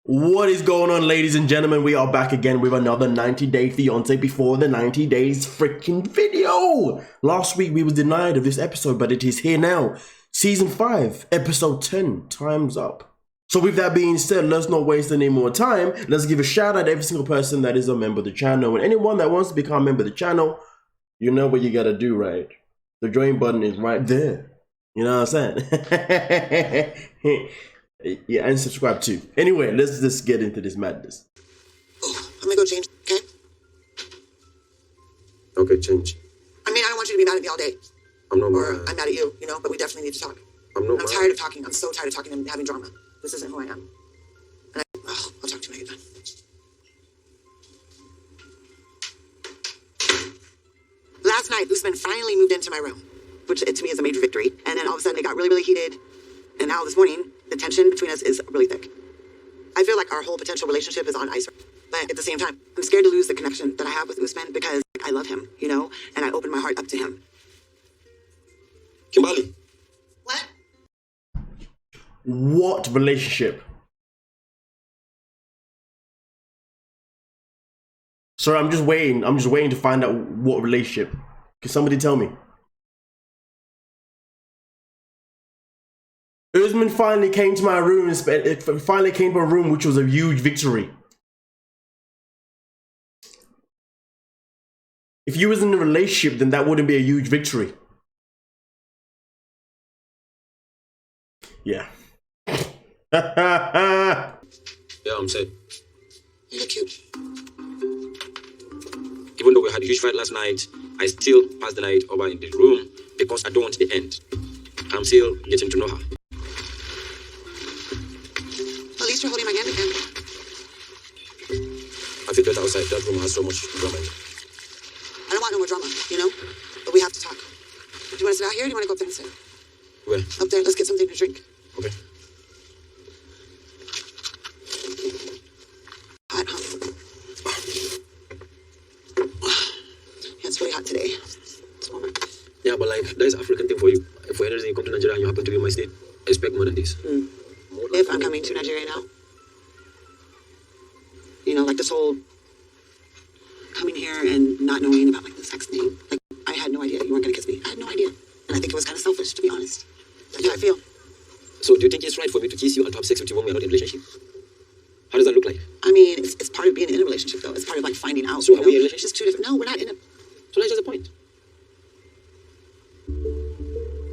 What is going on, ladies and gentlemen? We are back again with another 90-day fiance before the 90 days freaking video. Last week we were denied of this episode, but it is here now. Season 5, episode 10, time's up. So with that being said, let's not waste any more time. Let's give a shout out to every single person that is a member of the channel. And anyone that wants to become a member of the channel, you know what you gotta do, right? The join button is right there. You know what I'm saying? Yeah, and subscribe too. Anyway, let's just get into this madness. Oh, I'm gonna go change, okay? Okay, change. I mean, I don't want you to be mad at me all day. I'm not Or mad. I'm mad at you, but we definitely need to talk. I'm tired of talking. I'm so tired of talking and having drama. This isn't who I am. And I'll talk to you when I get done. Last night, Usman finally moved into my room, which to me is a major victory. And then all of a sudden, it got really, really heated. And now this morning, the tension between us is really thick. I feel like our whole potential relationship is on ice. But at the same time, I'm scared to lose the connection that I have with Usman because I love him, and I open my heart up to him. Kimberly. What? What relationship? Sorry, I'm just waiting to find out what relationship. Can somebody tell me? Usman finally came to my room and finally came to a room, which was a huge victory. If you was in a relationship, then that wouldn't be a huge victory. Yeah. Yeah, I'm sad. You look cute. Even though we had a huge fight last night, I still passed the night over in the room because I don't want the end. I'm still getting to know her. At least you're holding my hand again. I feel better outside. That room has so much drama in it. I don't want no more drama, But we have to talk. Do you want to sit out here or do you want to go up there and sit? Where? Up there, let's get something to drink. Okay. Hot, huh? Yeah, it's really hot today. It's warmer. Yeah, but that is an African thing for you. If for any reason you come to Nigeria and you happen to be in my state, expect more than this. If I'm coming to Nigeria now, like this whole coming here and not knowing about the sex thing. I had no idea you weren't gonna kiss me. I had no idea, and I think it was kind of selfish, to be honest. That's how I feel. So do you think it's right for me to kiss you and to have sex with you when we're not in a relationship? How does that look like? I mean, it's part of being in a relationship, though. It's part of finding out. So are we in a relationship? It's just two different. No, we're not in a. So that's just the point.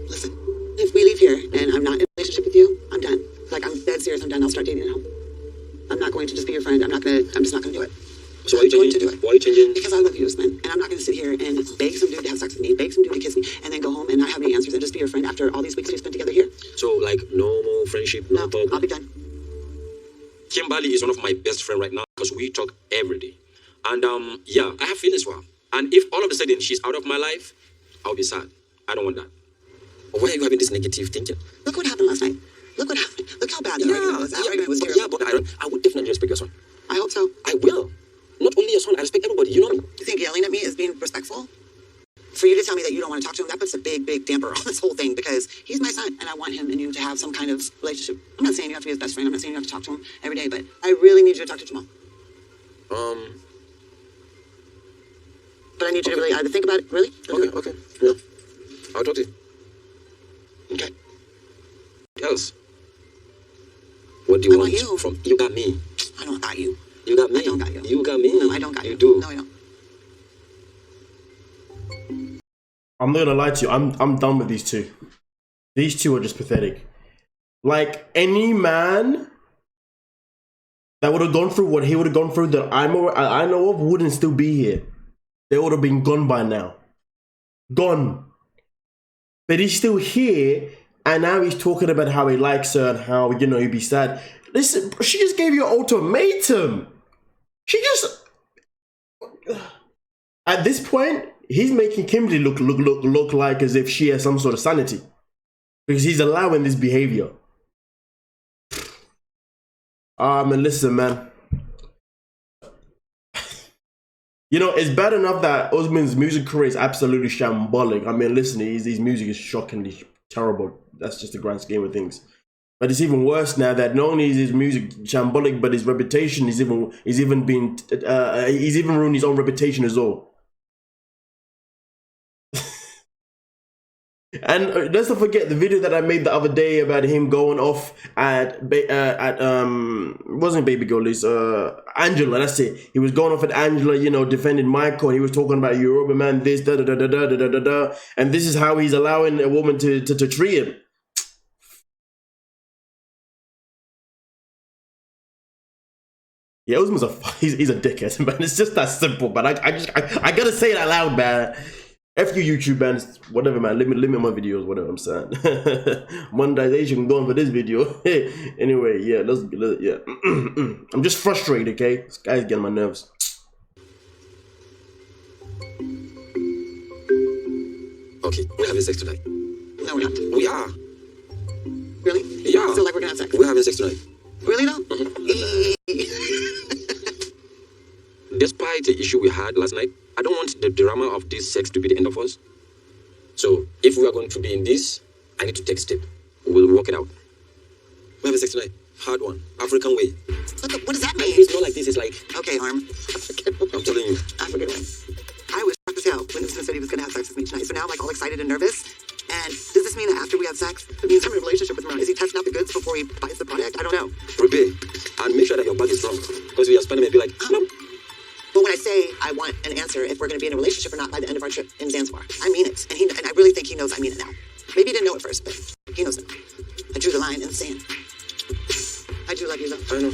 Listen, if we leave here and I'm not in a relationship with you, I'm done. I'm dead serious. I'm done. I'll start dating at home. I'm not going to just be your friend. I'm just not gonna do it. So why are you changing? Why are you changing? Because I love you, Usman, and I'm not gonna sit here and beg some dude to have sex with me, beg some dude to kiss me, and then go home and not have any answers and just be your friend after all these weeks we spent together here. So no more friendship, no talk. I'll be done. Kimberly is one of my best friends right now because we talk every day. And yeah, I have feelings for her. And if all of a sudden she's out of my life, I'll be sad. I don't want that. But why are you having this negative thinking? Look what happened last night. Look what happened. Look how bad the argument was. That argument was but terrible. yeah, but I would definitely respect your son. I hope so. I will. Not only your son, I respect everybody. You know me. You think yelling at me is being respectful? For you to tell me that you don't want to talk to him, that puts a big, big damper on this whole thing because he's my son and I want him and you to have some kind of relationship. I'm not saying you have to be his best friend. I'm not saying you have to talk to him every day, but I really need you to talk to Jamal. But I need you to really either think about it. Really? Okay. Yeah. I'll talk to you. Okay. What else? What do you want you. from? You got me. I don't got you. You got me. I don't got you. You got me. No, I don't got you. You do. No, I don't. I'm not gonna lie to you. I'm done with these two. These two are just pathetic. Any man that would have gone through what he would have gone through that I know of wouldn't still be here. They would have been gone by now. Gone. But he's still here, and now he's talking about how he likes her and how he'd be sad. Listen, she just gave you an ultimatum. She just at this point. He's making Kimberly look like as if she has some sort of sanity. Because he's allowing this behavior. Listen, man. It's bad enough that Usman's music career is absolutely shambolic. Listen, his music is shockingly terrible. That's just the grand scheme of things. But it's even worse now that not only is his music shambolic, but his reputation he's even ruined his own reputation as well. And let's not forget the video that I made the other day about him going off at wasn't Baby Girl, it's Angela, that's it. He was going off at Angela, you know, defending Michael, and he was talking about Europa man, this, da da da da da da da da, and this is how he's allowing a woman to treat him. Yeah, Usman's he's a dickhead, man. It's just that simple, but I gotta say it out loud, man. F you YouTube, man. Whatever, man. Limit my videos, whatever I'm saying. Monetization going for this video. Anyway, yeah, yeah. I'm just frustrated, okay? This guy's getting my nerves. Okay, we're having sex tonight. No, we're not. We are. Really? Yeah. I feel like we're gonna have sex. We're having sex tonight. Really though? Despite the issue we had last night, I don't want the drama of this sex to be the end of us. So, if we are going to be in this, I need to take a step. We'll work it out. We have a sex tonight. Hard one. African way. What does that mean? It's not like this. It's like... Okay, Arm. I'm telling you. African way. I was shocked as hell when Usman said he was going to have sex with me tonight. So now I'm like all excited and nervous. And does this mean that after we have sex, it means I'm in a relationship with him? Is he testing out the goods before he buys the product? I don't know. Prepare. And make sure that your back is strong. Because we are spending maybe like... But when I say I want an answer if we're going to be in a relationship or not by the end of our trip in Zanzibar, I mean it. And I really think he knows I mean it now. Maybe he didn't know it first, but he knows it. I drew the line in the sand. I do love you, though. I know.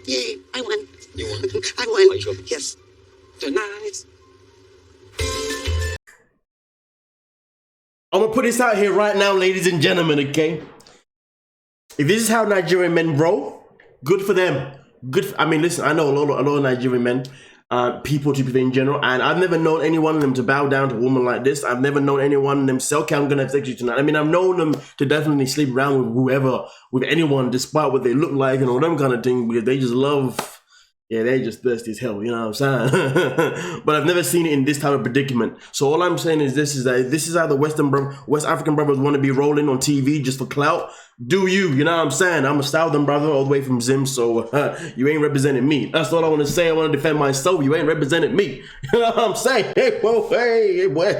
Yay, I won. You won? I won. Are you sure? Yes. Tonight. I'm gonna put this out here right now, ladies and gentlemen, okay? If this is how Nigerian men roll, good for them. I mean, listen, I know a lot of Nigerian men, people to be in general, and I've never known any one of them to bow down to a woman like this. I've never known any one of them say, okay, I'm gonna have sex with you tonight. I mean, I've known them to definitely sleep around with whoever, with anyone, despite what they look like and all them kind of things, because they just love, yeah, they just thirsty as hell, you know what I'm saying? But I've never seen it in this type of predicament. So all I'm saying is this is how the West African brothers want to be rolling on TV just for clout. Do you know what I'm saying? I'm a Southern brother all the way from Zim, so you ain't representing me. That's all I want to say. I want to defend myself. You ain't representing me. You know what I'm saying? Hey, whoa, hey, boy.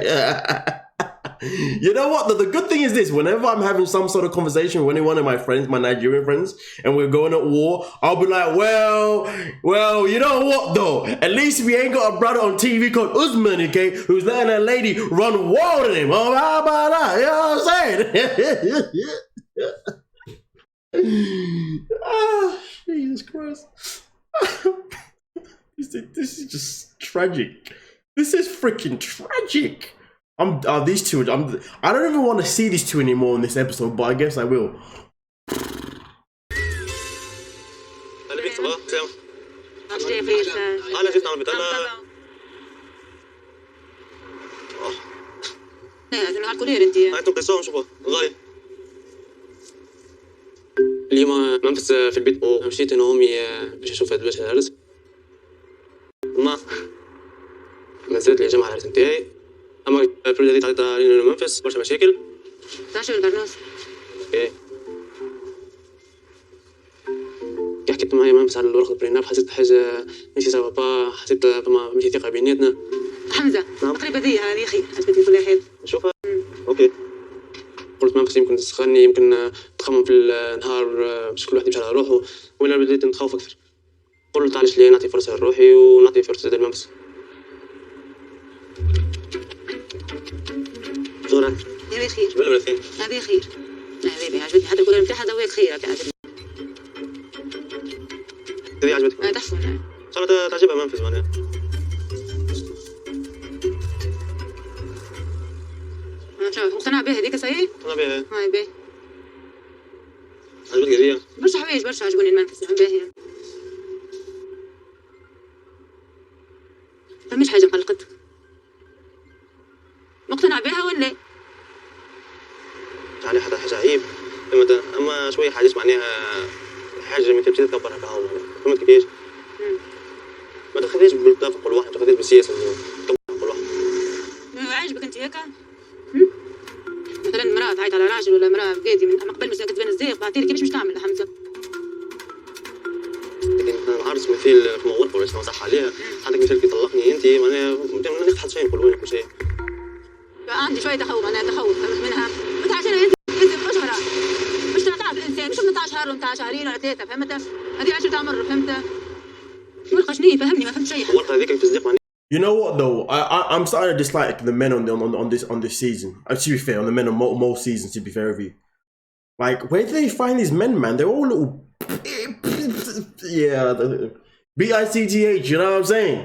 You know what? The good thing is this. Whenever I'm having some sort of conversation with any one of my friends, my Nigerian friends, and we're going at war, I'll be like, well, you know what though? At least we ain't got a brother on TV called Usman, okay, who's letting that lady run wild at him. Oh, how about that? You know what I'm saying? Oh, Jesus Christ. This is just tragic. This is freaking tragic. These two, I don't even want to see these two anymore in this episode, but I guess I will. اليوم منفس في البيت ومشيت انا وامي باش نشوف هاد الباشا العرس. ما نزلت لي جماعه العرس نتاعي. اما البريد اللي تعطيت علينا منفس برشا مشاكل. تعرف البرنامج؟ ايه. كي حكيت معايا منفس على الورقه البريناب حسيت حاجه ماشي سوا با، حسيت فما ماشي ثقه بيناتنا. حمزه تقريبا هذه يا اخي عجبتني كل حال. نشوفها. اوكي. قلت منفس يمكن تسخني، يمكن تخمم في النهار باش كل واحد يمشي على روحه، وانا بديت نتخوف اكثر. قلت علاش لي نعطي فرصه لروحي ونعطي فرصه لمنفس. زورا هذه خير. جبل ولا ثاني؟ هذه خير. هذه عجبتني حتى الكولر نتاعها دواك خير هكا عجبتني. هذه عجبتك؟ تحفه. صارت تعجبها منفس معناها. مقتنع بها هذيك صحيح؟ مقتنع بها. هاي باهي. عجبتك هذيا؟ برشا حوايج برشا عجبوني المنفس باهية. فماش حاجة مقلقتك. مقتنع بها ولا؟ على حتى حاجة عيب، أما شوية حاجات معناها حاجة ما تمشي تكبرها كهو فهمت كيفاش؟ ما تاخذهاش بالطاقة كل واحد، ما تاخذهاش بالسياسة كل واحد. عاجبك أنت هكا؟ مثلا امراه تعيط على راجل ولا امراه بقيتي من قبل ما تبان الزيق بعتي لك كيفاش تعمل حمزه. لكن نعرض مثيل في موظف ولا صح عليها حتى مثال كي طلقني انت معناها ما ناخذ حتى شيء نقول وين كل شيء. عندي شويه تخوف انا تخوف منها متاع عشان انت مش مراه مش تعرف الانسان مش 18 شهر ولا 18 شهرين ولا 3 فهمت هذه 10 عمر فهمت ورقه شنو فهمني ما فهمت شيء. الورقه هذيك تصدق. You know what though? I'm starting to dislike the men on this season. To be fair, on the men on most seasons. To be fair with you, like where do they find these men, man? They're all little, yeah, bitch. You know what I'm saying?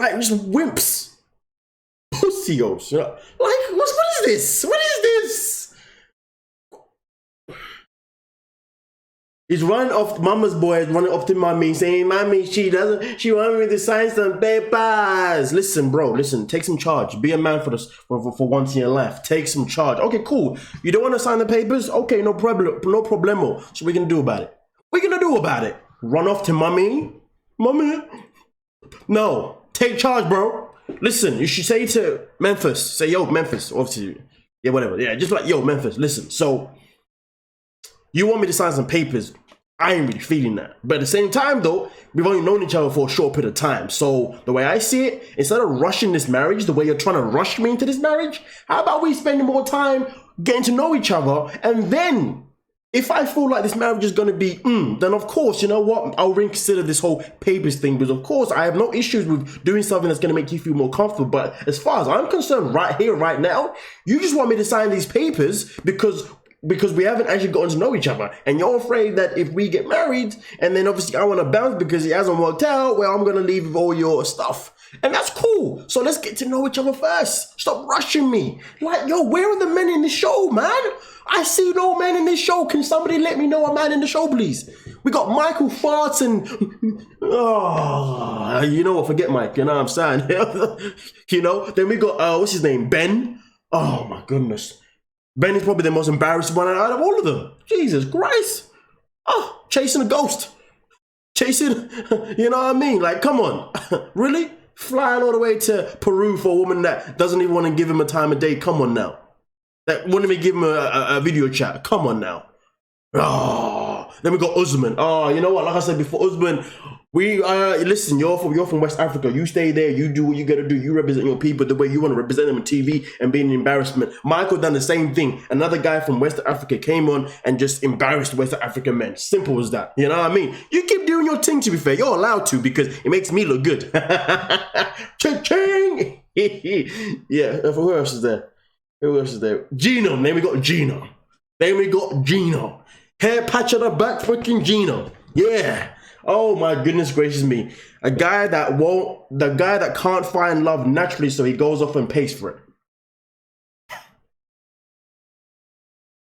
Like just wimps, pussios. You know? Like what is this? What is this? He's running off Mama's boy, running up to Mommy, saying, Mommy, she wanted me to sign some papers. Listen, bro, listen, take some charge. Be a man for once in your life. Take some charge. Okay, cool. You don't want to sign the papers? Okay, no problemo. So we gonna do about it? What you gonna do about it? Run off to Mommy? Mommy? No, take charge, bro. Listen, you should say to Memphis, say, yo, Memphis, obviously, yeah, whatever. Yeah, just like, yo, Memphis, listen, so, you want me to sign some papers? I ain't really feeling that. But at the same time, though, we've only known each other for a short period of time. So the way I see it, instead of rushing this marriage, the way you're trying to rush me into this marriage, how about we spend more time getting to know each other? And then, if I feel like this marriage is going to be, then of course, you know what? I'll reconsider this whole papers thing. Because of course, I have no issues with doing something that's going to make you feel more comfortable. But as far as I'm concerned right here, right now, you just want me to sign these papers because we haven't actually gotten to know each other, and you're afraid that if we get married and then obviously I want to bounce because it hasn't worked out, well, I'm gonna leave with all your stuff, and that's cool. So let's get to know each other first. Stop rushing me. Like, yo, where are the men in the show, man? I see no men in this show. Can somebody let me know a man in the show, please? We got Michael Farts and you know what? Forget Mike. You know what I'm saying? You know. Then we got what's his name? Ben. Oh my goodness. Ben is probably the most embarrassing one out of all of them. Jesus Christ. Oh, chasing a ghost. Chasing, you know what I mean? Like, come on. Really? Flying all the way to Peru for a woman that doesn't even want to give him a time of day. Come on now. That wouldn't even give him a video chat. Come on now. Oh, then we got Usman. Oh, you know what? Like I said before, Usman, we listen, you're from West Africa. You stay there, you do what you gotta do, you represent your people the way you want to represent them on TV and be an embarrassment. Michael done the same thing. Another guy from West Africa came on and just embarrassed West African men. Simple as that. You know what I mean? You keep doing your thing, to be fair. You're allowed to because it makes me look good. Ching! Yeah, who else is there? Who else is there? Gino. Then we got Gino. Hair patch on the back, freaking Gino. Yeah. Oh my goodness gracious me. The guy that can't find love naturally, so he goes off and pays for it.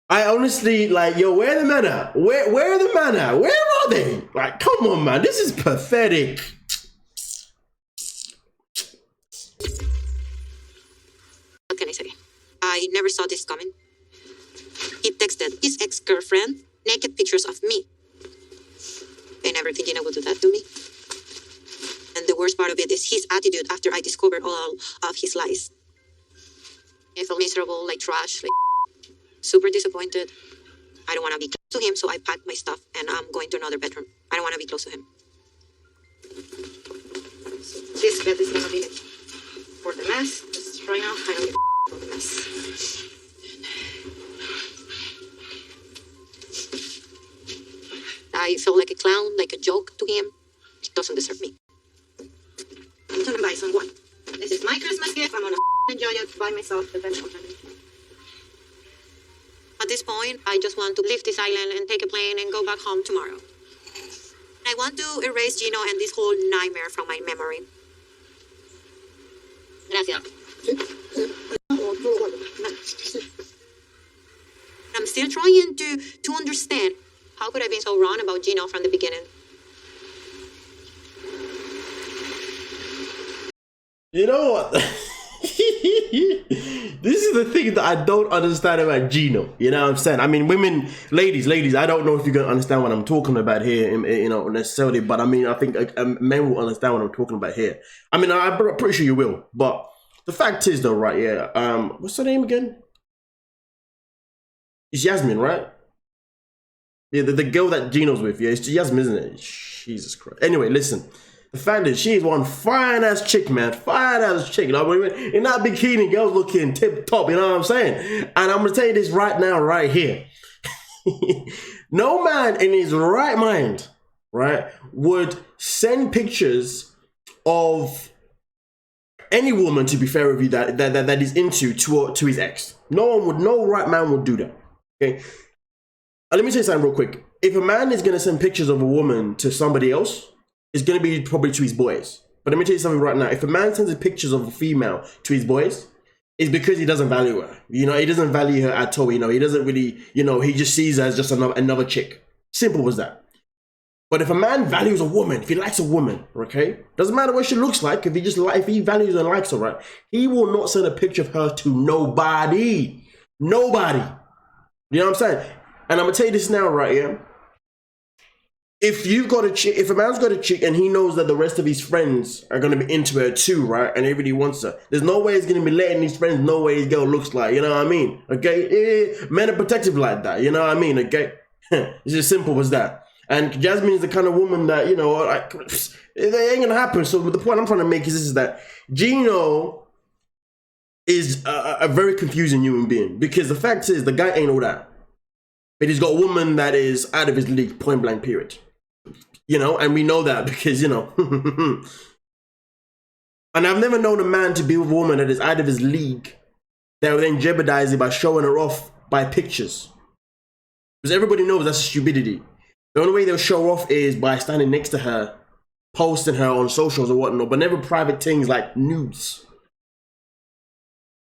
I honestly, like, yo, where are the men at? Where are the men at? Where are they? Like, come on, man. This is pathetic. What can I say? I never saw this coming. He texted his ex-girlfriend naked pictures of me. I never think Gina would do that to me. And the worst part of it is his attitude after I discovered all of his lies. I felt miserable, like trash, like super disappointed. I don't want to be close to him, so I packed my stuff and I'm going to another bedroom. I don't want to be close to him. This bed is gonna be it for the mess. Just right now, I don't give a for the mess. I feel like a clown, like a joke to him. He doesn't deserve me. I'm gonna buy some wine. This is my Christmas gift. I'm gonna enjoy it by myself. At this point, I just want to leave this island and take a plane and go back home tomorrow. I want to erase Gino and this whole nightmare from my memory. Gracias. I'm still trying to understand. How could I be so wrong about Gino from the beginning? You know what? This is the thing that I don't understand about Gino. You know what I'm saying? I mean, women, ladies, I don't know if you're going to understand what I'm talking about here, you know, necessarily. But I mean, I think men will understand what I'm talking about here. I mean, I'm pretty sure you will. But the fact is, though, right? Yeah. What's her name again? It's Jasmine, right? Yeah, the girl that Gino's with. Yeah, it's Jasmine, isn't it? Jesus Christ. Anyway, listen. The fact is, she is one fine ass chick, man. Fine ass chick. You know, in that bikini, girls looking tip top. You know what I'm saying? And I'm gonna tell you this right now, right here. No man in his right mind, right, would send pictures of any woman, to be fair with you, that is into to his ex. No right man would do that. Okay. Let me say something real quick. If a man is gonna send pictures of a woman to somebody else, it's gonna be probably to his boys. But let me tell you something right now. If a man sends pictures of a female to his boys, it's because he doesn't value her. You know, he doesn't value her at all. You know, he doesn't really, you know, he just sees her as just another chick. Simple as that. But if a man values a woman, if he likes a woman, okay, doesn't matter what she looks like, if he values and likes her, right, he will not send a picture of her to nobody. Nobody. You know what I'm saying? And I'm gonna tell you this now, right here. If you've got a chick, if a man's got a chick and he knows that the rest of his friends are gonna be into her too, right, and everybody wants her, there's no way he's gonna be letting his friends know what his girl looks like. You know what I mean? Okay, men are protective like that. You know what I mean? Okay, it's as simple as that. And Jasmine is the kind of woman that, you know, like, it ain't gonna happen. So the point I'm trying to make is that Gino is a very confusing human being, because the fact is the guy ain't all that. But he's got a woman that is out of his league, point blank, period. You know, and we know that because, you know. And I've never known a man to be with a woman that is out of his league that will then jeopardize it by showing her off by pictures. Because everybody knows that's stupidity. The only way they'll show off is by standing next to her, posting her on socials or whatnot, but never private things like nudes.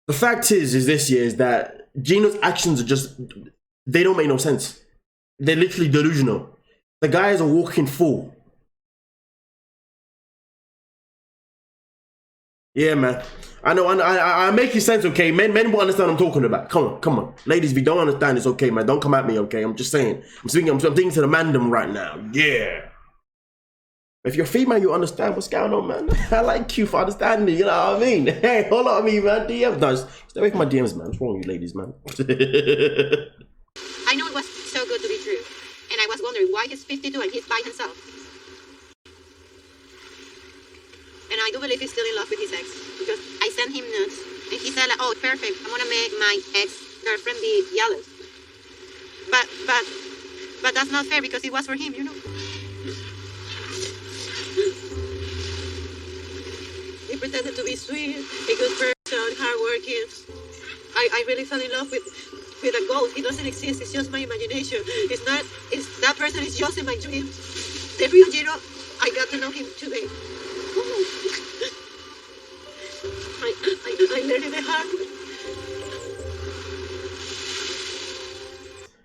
The fact is this year is that Gino's actions are just, they don't make no sense. They're literally delusional. The guy is a walking fool. Yeah, man. I know, I make you sense, okay? Men will understand what I'm talking about. Come on. Ladies, if you don't understand, it's okay, man. Don't come at me, okay? I'm just saying. I'm thinking to the mandem right now. Yeah. If you're female, you understand what's going on, man. I like you for understanding, you know what I mean? Hey, hold on me, man. DMs. No, stay away from my DMs, man. What's wrong with you ladies, man? I know it was so good to be true. And I was wondering why he's 52 and he's by himself. And I do believe he's still in love with his ex. Because I sent him nudes. And he said, like, oh, perfect. I'm going to make my ex-girlfriend be jealous. But that's not fair because it was for him, you know. He pretended to be sweet, a good person, hardworking. I really fell in love with a ghost. He doesn't exist. It's just my imagination. That person is just in my dream. The real Gino, I got to know him today. I learned it hard.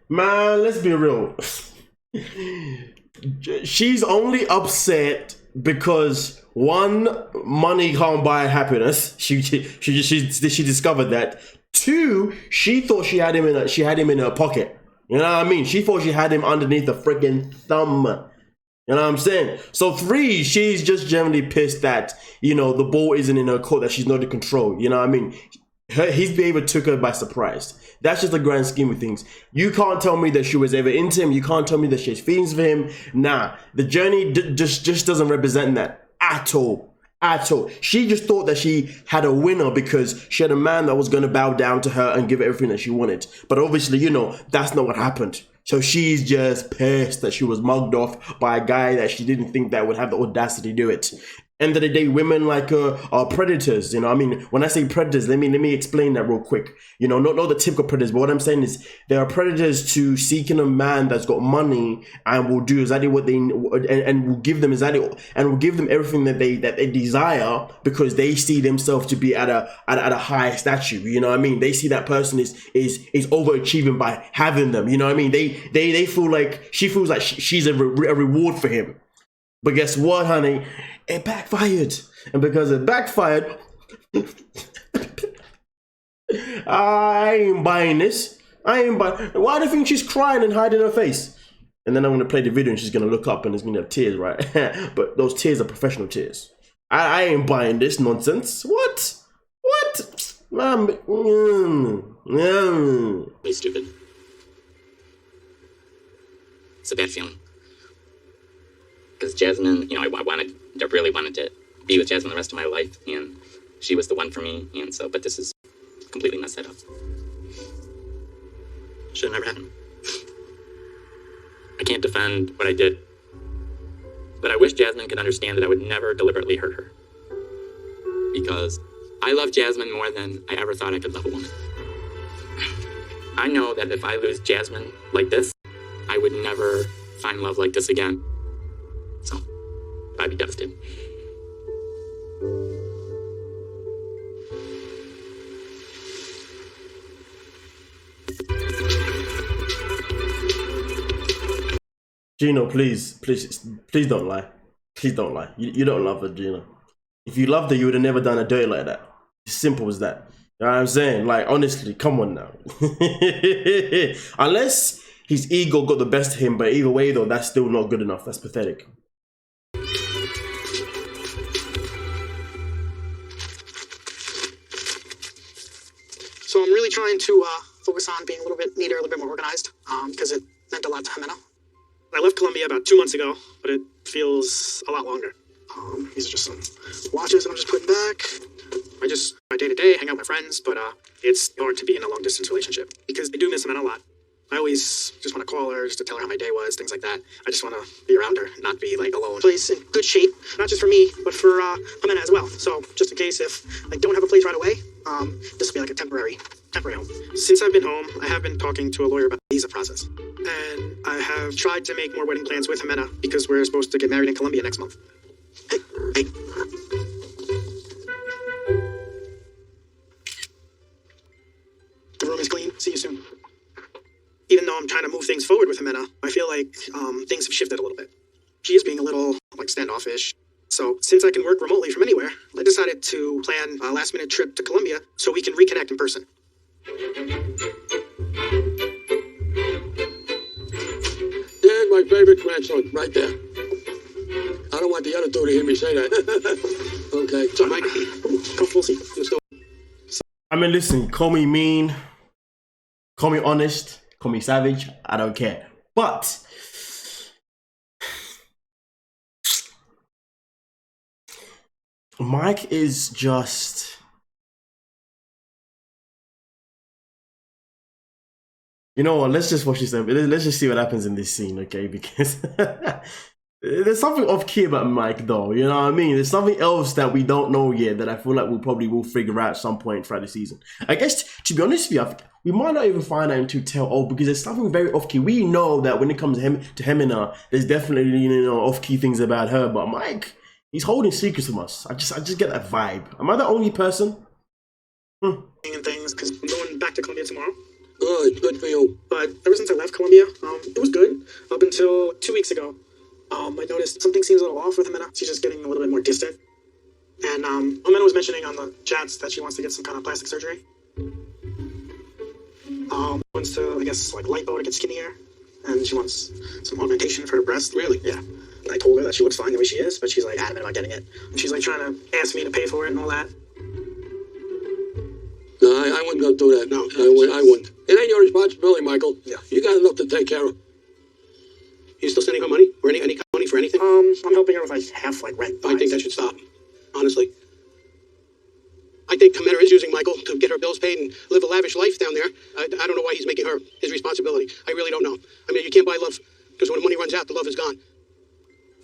Man, let's be real. She's only upset because one, money can't buy happiness. She discovered that. Two, she thought she had him in her pocket. You know what I mean? She thought she had him underneath the freaking thumb. You know what I'm saying? So three, she's just generally pissed that, you know, the ball isn't in her court, that she's not in control. You know what I mean? His behavior took her by surprise. That's just the grand scheme of things. You can't tell me that she was ever into him. You can't tell me that she has feelings for him. Nah, the journey just doesn't represent that at all. At all. She just thought that she had a winner because she had a man that was going to bow down to her and give her everything that she wanted. But obviously, you know, that's not what happened. So she's just pissed that she was mugged off by a guy that she didn't think that would have the audacity to do it. End of the day, women like her are predators. You know, I mean, when I say predators, let me explain that real quick. You know, not the typical predators, but what I'm saying is there are predators to seeking a man that's got money and will do exactly what they and will give them everything that they desire because they see themselves to be at a higher stature. You know what I mean? They see that person is overachieving by having them. You know what I mean? They feel like she feels like she's a reward for him. But guess what, honey? It backfired. And because it backfired, I ain't buying this. Why do you think she's crying and hiding her face? And then I'm going to play the video and she's going to look up and there's going to have tears, right? But those tears are professional tears. I ain't buying this nonsense. What? Hey, stupid. It's a bad feeling. Because Jasmine, you know, I really wanted to be with Jasmine the rest of my life, and she was the one for me, and so, but this is completely messed that up. Should have never happened. I can't defend what I did, but I wish Jasmine could understand that I would never deliberately hurt her. Because I love Jasmine more than I ever thought I could love a woman. I know that if I lose Jasmine like this, I would never find love like this again. So, I'd be devastated. Gino, please don't lie. Please don't lie. You don't love her, Gino. If you loved her, you would have never done a dirty like that. As simple as that. You know what I'm saying? Like, honestly, come on now. Unless his ego got the best of him, but either way though, that's still not good enough. That's pathetic. So I'm really trying to focus on being a little bit neater, a little bit more organized, because it meant a lot to Ximena. I left Colombia about 2 months ago, but it feels a lot longer. These are just some watches that I'm just putting back. My day-to-day, hang out with my friends, but it's hard to be in a long-distance relationship because I do miss Ximena a lot. I always just want to call her, just to tell her how my day was, things like that. I just want to be around her, not be like alone. Place in good shape, not just for me, but for Ximena as well. So just in case if I don't have a place right away, this will be like a temporary home. Since I've been home, I have been talking to a lawyer about the visa process. And I have tried to make more wedding plans with Ximena because we're supposed to get married in Colombia next month. Hey. The room is clean. See you soon. Even though I'm trying to move things forward with Ximena, I feel like things have shifted a little bit. She is being a little like standoffish. So since I can work remotely from anywhere, I decided to plan a last-minute trip to Colombia so we can reconnect in person. There's my favorite grandson, right there. I don't want the other two to hear me say that. Okay. So Mike, come full seat. I mean, listen, call me mean, call me honest, call me savage, I don't care. But Mike is just, you know what, let's just watch this. Let's just see what happens in this scene, okay? Because there's something off-key about Mike though, you know what I mean? There's something else that we don't know yet that I feel like we'll figure out at some point throughout the season. I guess, to be honest with you, we might not even find out until tell because there's something very off-key. We know that when it comes to Ximena, there's definitely, you know, off-key things about her, but Mike, he's holding secrets from us. I just get that vibe. Am I the only person? And things, because I'm going back to Colombia tomorrow. Good for you. But ever since I left Colombia, it was good up until 2 weeks ago. I noticed something seems a little off with Ximena. She's just getting a little bit more distant. And Ximena was mentioning on the chats that she wants to get some kind of plastic surgery. Wants to, I guess, like lipo to get skinnier. And she wants some augmentation for her breast. Really? Yeah. And I told her that she looks fine the way she is, but she's like adamant about getting it. And she's like trying to ask me to pay for it and all that. No, I wouldn't go do that. No, I wouldn't. It ain't your responsibility, Michael. Yeah. You got enough to take care of. You still sending her money? Or any kind of money for anything? I'm helping her with like half like rent. I think that should stop. Honestly. I think Ximena is using Michael to get her bills paid and live a lavish life down there. I don't know why he's making her his responsibility. I really don't know. I mean, you can't buy love because when the money runs out, the love is gone.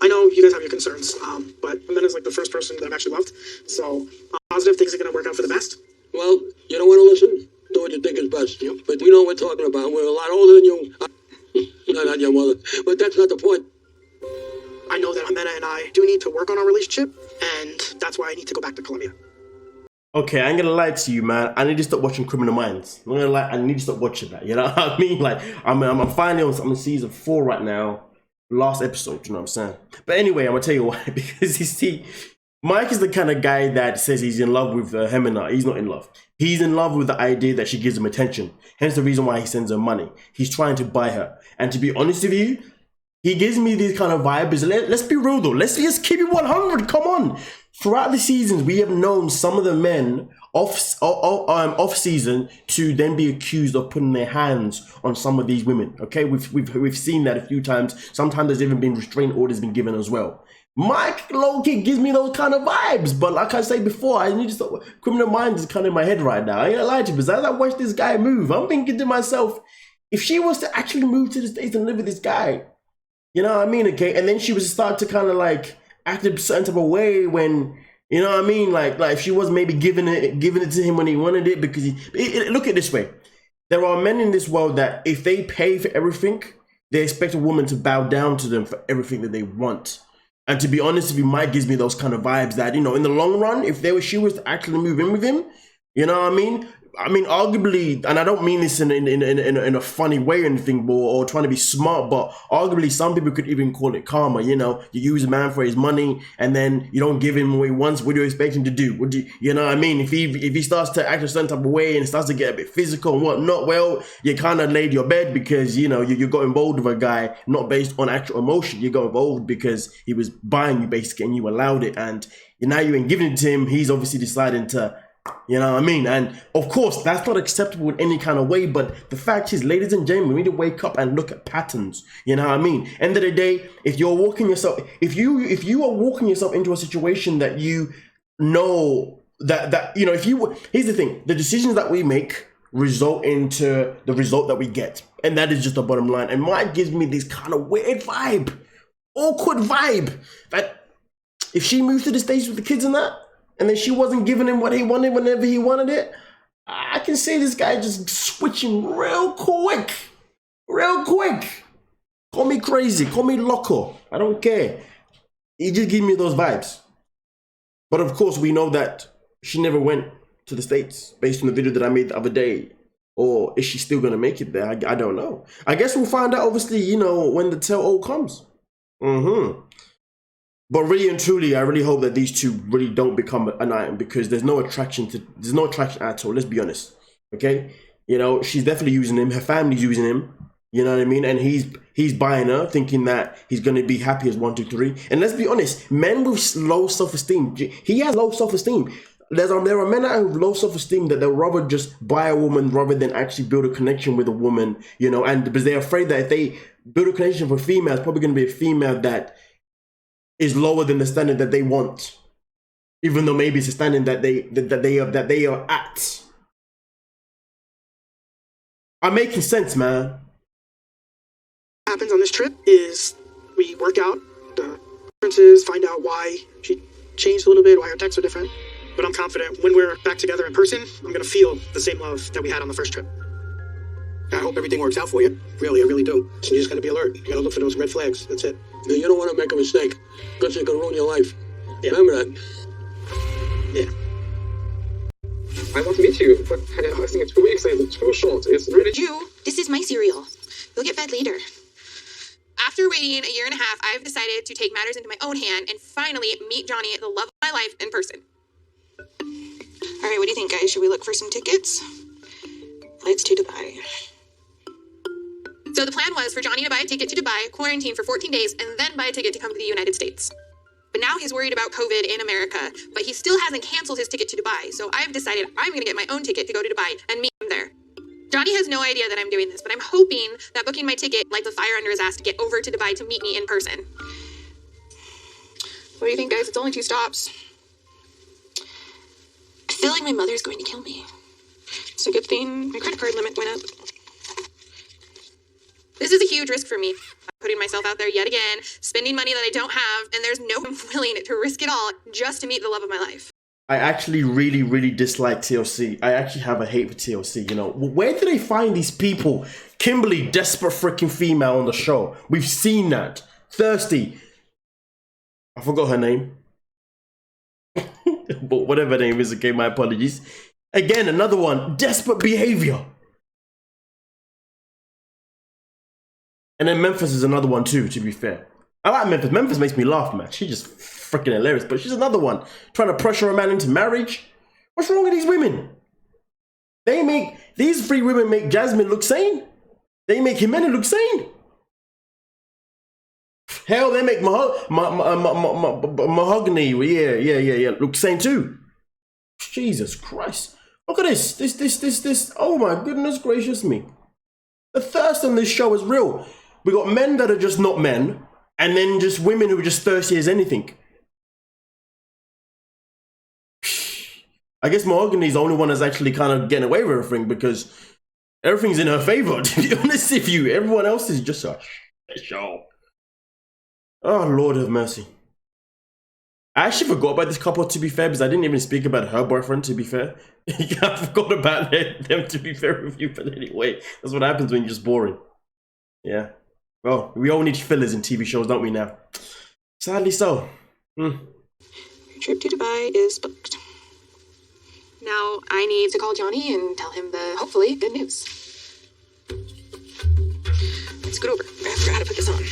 I know you guys have your concerns, but Ximena's like the first person that I've actually loved. So I'm positive things are going to work out for the best. Well, you don't want to listen? Do what you think is best. Yep. But we know what we're talking about. We're a lot older than you. Not your mother. But that's not the point. I know that Ximena and I do need to work on our relationship, and that's why I need to go back to Colombia. Okay, I ain't gonna lie to you, man. I need to stop watching Criminal Minds. I'm not gonna lie, I need to stop watching that. You know what I mean? Like, I'm finally on season 4 right now. Last episode, you know what I'm saying? But anyway, I'm gonna tell you why. Because you see, Mike is the kind of guy that says he's in love with Ximena. He's not in love. He's in love with the idea that she gives him attention. Hence the reason why he sends her money. He's trying to buy her. And to be honest with you, he gives me these kind of vibes. Let's be real though. Let's just keep it 100. Come on. Throughout the seasons, we have known some of the men off season to then be accused of putting their hands on some of these women. Okay, we've seen that a few times. Sometimes there's even been restraining orders been given as well. Mike low-key gives me those kind of vibes, but like I say before, I need to stop. Criminal Minds is kind of in my head right now. I ain't gonna lie to you, because as I watch this guy move, I'm thinking to myself, if she was to actually move to the States and live with this guy, you know what I mean? Okay, and then she was to start to kind of like act a certain type of way when, you know what I mean? Like if she was maybe giving it to him when he wanted it, because look at it this way. There are men in this world that if they pay for everything, they expect a woman to bow down to them for everything that they want. And to be honest with you, Mike gives me those kind of vibes that, you know, in the long run, if she was to actually move in with him, you know what I mean? I mean, arguably, and I don't mean this in a funny way or anything, or trying to be smart, but arguably some people could even call it karma. You know, you use a man for his money, and then you don't give him what he wants. What do you expect him to do? You know what I mean? If he starts to act a certain type of way and starts to get a bit physical and whatnot, well, you kind of laid your bed because, you know, you got involved with a guy not based on actual emotion. You got involved because he was buying you basically, and you allowed it, and now you ain't giving it to him. He's obviously deciding to. You know what I mean? And of course, that's not acceptable in any kind of way. But the fact is, ladies and gentlemen, we need to wake up and look at patterns. You know what I mean? End of the day, if you are walking yourself into a situation that you know that you know, here's the thing: the decisions that we make result into the result that we get, and that is just the bottom line. And Mike gives me this kind of weird vibe, awkward vibe, that if she moves to the States with the kids and that, and then she wasn't giving him what he wanted whenever he wanted it, I can see this guy just switching real quick. Call me crazy, call me loco, I don't care. He just gave me those vibes. But of course, we know that she never went to the States based on the video that I made the other day. Or is she still gonna make it there? I don't know. I guess we'll find out, obviously, you know, when the tell-all comes. But really and truly, I really hope that these two really don't become an item, because there's no attraction at all. Let's be honest, okay? You know, she's definitely using him. Her family's using him. You know what I mean? And he's buying her, thinking that he's gonna be happy as 1, 2, 3. And let's be honest, men with low self-esteem. He has low self-esteem. There are men that have low self-esteem that they'll rather just buy a woman rather than actually build a connection with a woman. You know, and because they're afraid that if they build a connection with a female, it's probably gonna be a female that is lower than the standard that they want, even though maybe it's a standard that they are at. I'm making sense, man. What happens on this trip is we work out the differences, find out why she changed a little bit, why her texts are different. But I'm confident when we're back together in person, I'm gonna feel the same love that we had on the first trip. I hope everything works out for you. Really, I really do. So you just gotta be alert. You gotta look for those red flags. That's it. Now, you don't want to make a mistake, because it can ruin your life. Yeah. Remember that. Yeah. I'd love to meet you, but I think 2 weeks is too short. It's really... This is my cereal. You'll get fed later. After waiting a year and a half, I've decided to take matters into my own hand and finally meet Johnny, the love of my life, in person. All right, what do you think, guys? Should we look for some tickets? Flights to Dubai. So the plan was for Johnny to buy a ticket to Dubai, quarantine for 14 days, and then buy a ticket to come to the United States. But now he's worried about COVID in America, but he still hasn't canceled his ticket to Dubai. So I've decided I'm going to get my own ticket to go to Dubai and meet him there. Johnny has no idea that I'm doing this, but I'm hoping that booking my ticket lights a fire under his ass to get over to Dubai to meet me in person. What do you think, guys? It's only 2 stops. I feel like my mother's going to kill me. It's a good thing my credit card limit went up. This is a huge risk for me. I'm putting myself out there yet again, spending money that I don't have, and there's no one willing to risk it all just to meet the love of my life. I actually really dislike TLC. I actually have a hate for TLC, you know. Where do they find these people? Kimberly, desperate freaking female on the show. We've seen that. Thirsty. I forgot her name. But whatever her name is, okay, my apologies. Again, another one. Desperate behavior. And then Memphis is another one too, to be fair. I like Memphis. Memphis makes me laugh, man. She's just freaking hilarious. But she's another one. Trying to pressure a man into marriage. What's wrong with these women? These 3 women make Jasmine look sane. They make Ximena look sane. Hell, they make Mahogany, yeah, look sane too. Jesus Christ. Look at this. Oh my goodness gracious me. The thirst on this show is real. We got men that are just not men, and then just women who are just thirsty as anything. I guess Mahogany's the only one that's actually kind of getting away with everything because everything's in her favor, to be honest with you. Everyone else is just a show. Oh, Lord have mercy. I actually forgot about this couple, to be fair, because I didn't even speak about her boyfriend, to be fair. I forgot about them, to be fair with you, but anyway, that's what happens when you're just boring. Yeah. Well, we all need fillers in TV shows, don't we now? Sadly so. Your trip to Dubai is booked. Now I need to call Johnny and tell him the, hopefully, good news. Let's scoot over. I forgot how to put this on.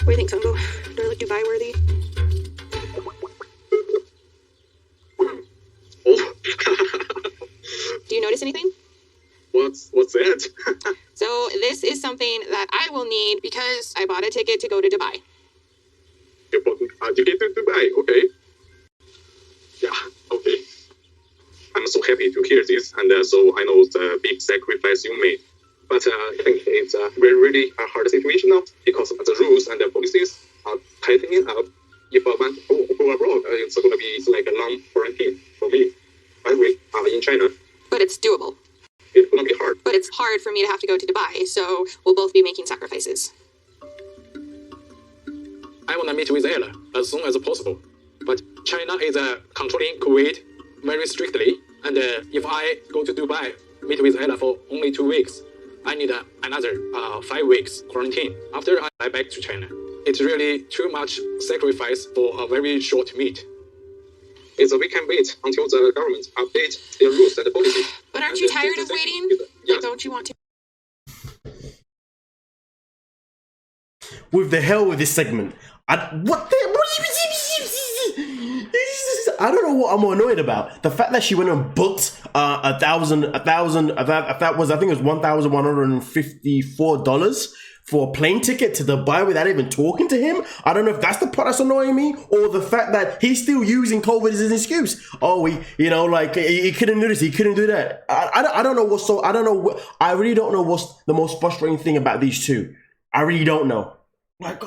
What do you think, Sungo? Do I look Dubai worthy? Do you notice anything? What's that? So this is something that I will need because I bought a ticket to go to Dubai. You bought a ticket to Dubai, okay? Yeah, okay. I'm so happy to hear this, and so I know the big sacrifice you made. But I think it's really a hard situation now because the rules and the policies are tightening up. If I want to go abroad, it's going to be like a long quarantine for me. By the way, in China. But it's doable. It's going to be hard. But it's hard for me to have to go to Dubai, so we'll both be making sacrifices. I want to meet with Ella as soon as possible. But China is controlling COVID very strictly. And if I go to Dubai, meet with Ella for only 2 weeks, I need another 5 weeks quarantine after I fly back to China. It's really too much sacrifice for a very short meet. We can wait until the government updates their rules and policies. But aren't you tired of waiting? Yeah. Like, don't you want to? With the hell with this segment. I don't know what I'm more annoyed about. The fact that she went and booked I think it was $1,154 for a plane ticket to Dubai without even talking to him. I don't know if that's the part that's annoying me, or the fact that he's still using COVID as an excuse. Oh, he couldn't do this, he couldn't do that. I don't know I really don't know what's the most frustrating thing about these two. I really don't know. Like,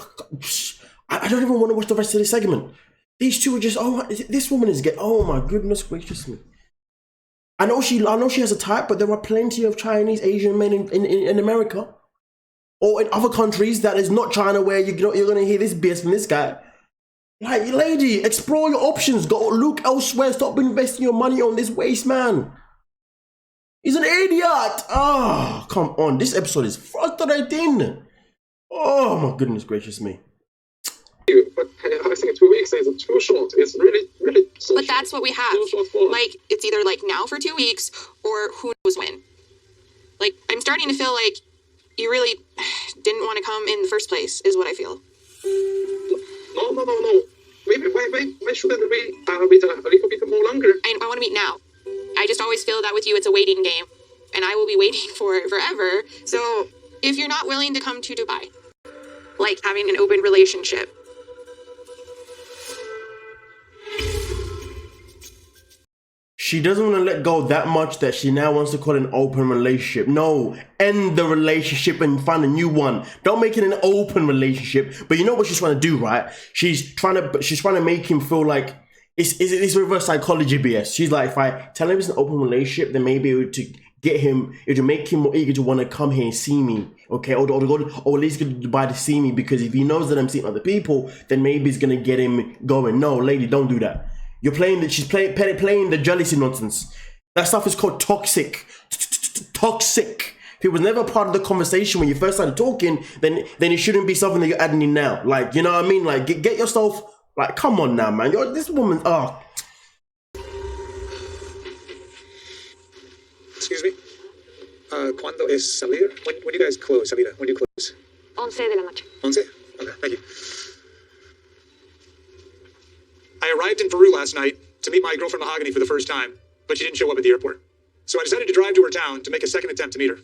I don't even want to watch the rest of this segment. These two are just, this woman is oh my goodness gracious me. I know she has a type, but there are plenty of Chinese, Asian men in America. Or in other countries that is not China, where you're going to hear this BS from this guy. Like, lady, explore your options. Go look elsewhere. Stop investing your money on this waste man. He's an idiot. Oh, come on. This episode is frustrating. Oh, my goodness gracious me. But I think 2 weeks is too short. It's really so But that's what we have. Like, it's either like now for 2 weeks or who knows when. Like, I'm starting to feel like you really didn't want to come in the first place, is what I feel. No. Why shouldn't we wait a little bit more longer? I want to meet now. I just always feel that with you, it's a waiting game. And I will be waiting for it forever. So if you're not willing to come to Dubai, like having an open relationship, she doesn't want to let go that much that she now wants to call it an open relationship. No, end the relationship and find a new one. Don't make it an open relationship. But you know what she's trying to do, right? She's trying to make him feel like it's reverse psychology BS. She's like, if I tell him it's an open relationship, then maybe it would make him more eager to want to come here and see me, okay? Or at least go to Dubai to see me, because if he knows that I'm seeing other people, then maybe it's gonna get him going. No, lady, don't do that. You're playing she's playing the jealousy nonsense. That stuff is called toxic. Toxic. If it was never part of the conversation when you first started talking, then it shouldn't be something that you're adding in now. Like, you know what I mean? Like, get yourself, like, come on now, man. This woman, Excuse me? ¿Cuándo es salir? When do you guys close, Ximena? When do you close? 11 de la noche. 11? Okay, thank you. I arrived in Peru last night to meet my girlfriend Mahogany for the first time, but she didn't show up at the airport. So I decided to drive to her town to make a second attempt to meet her.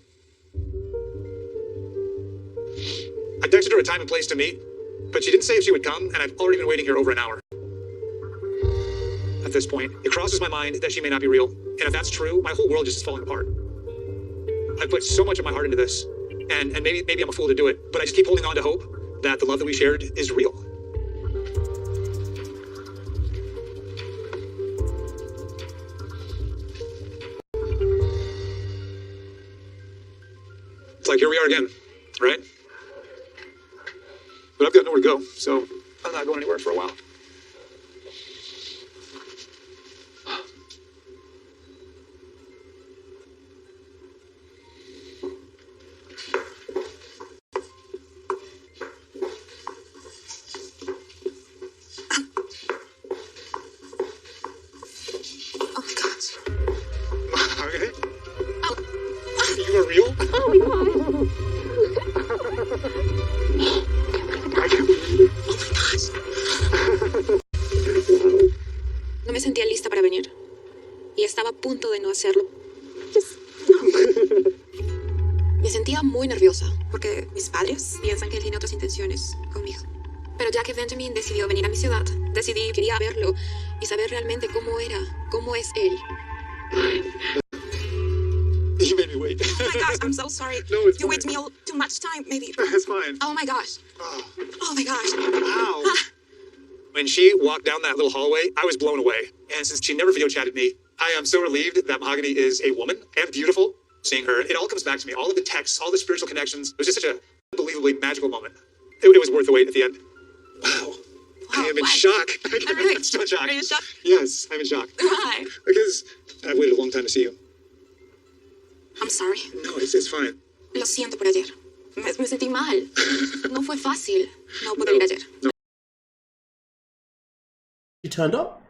I texted her a time and place to meet, but she didn't say if she would come, and I've already been waiting here over an hour. this point, it crosses my mind that she may not be real. And if that's true, my whole world just is falling apart. I put so much of my heart into this, and maybe I'm a fool to do it, but I just keep holding on to hope that the love that we shared is real. It's like, here we are again, right? But I've got nowhere to go, so I'm not going anywhere for a while. No me sentía lista para venir. Y estaba a punto de no hacerlo. Me sentía muy nerviosa, porque mis padres piensan que él tiene otras intenciones conmigo. Pero ya que Benjamin decidió venir a mi ciudad, decidí que quería verlo y saber realmente cómo es él. You made me wait. Oh my gosh, I'm so sorry. No, it's you fine. waited me too much time, maybe. It's fine. Oh my gosh. Oh my gosh. Wow. When she walked down that little hallway, I was blown away. And since she never video chatted me, I am so relieved that Mahogany is a woman and beautiful. Seeing her, it all comes back to me. All of the texts, all the spiritual connections. It was just such an unbelievably magical moment. It was worth the wait at the end. Wow. I am in shock. Really? I'm still in shock. Are you in shock? Yes, I'm in shock. Why? Because I've waited a long time to see you. I'm sorry. No, it's fine. Lo siento por ayer. Me sentí mal. No fue fácil no poder ir ayer. No. She turned up.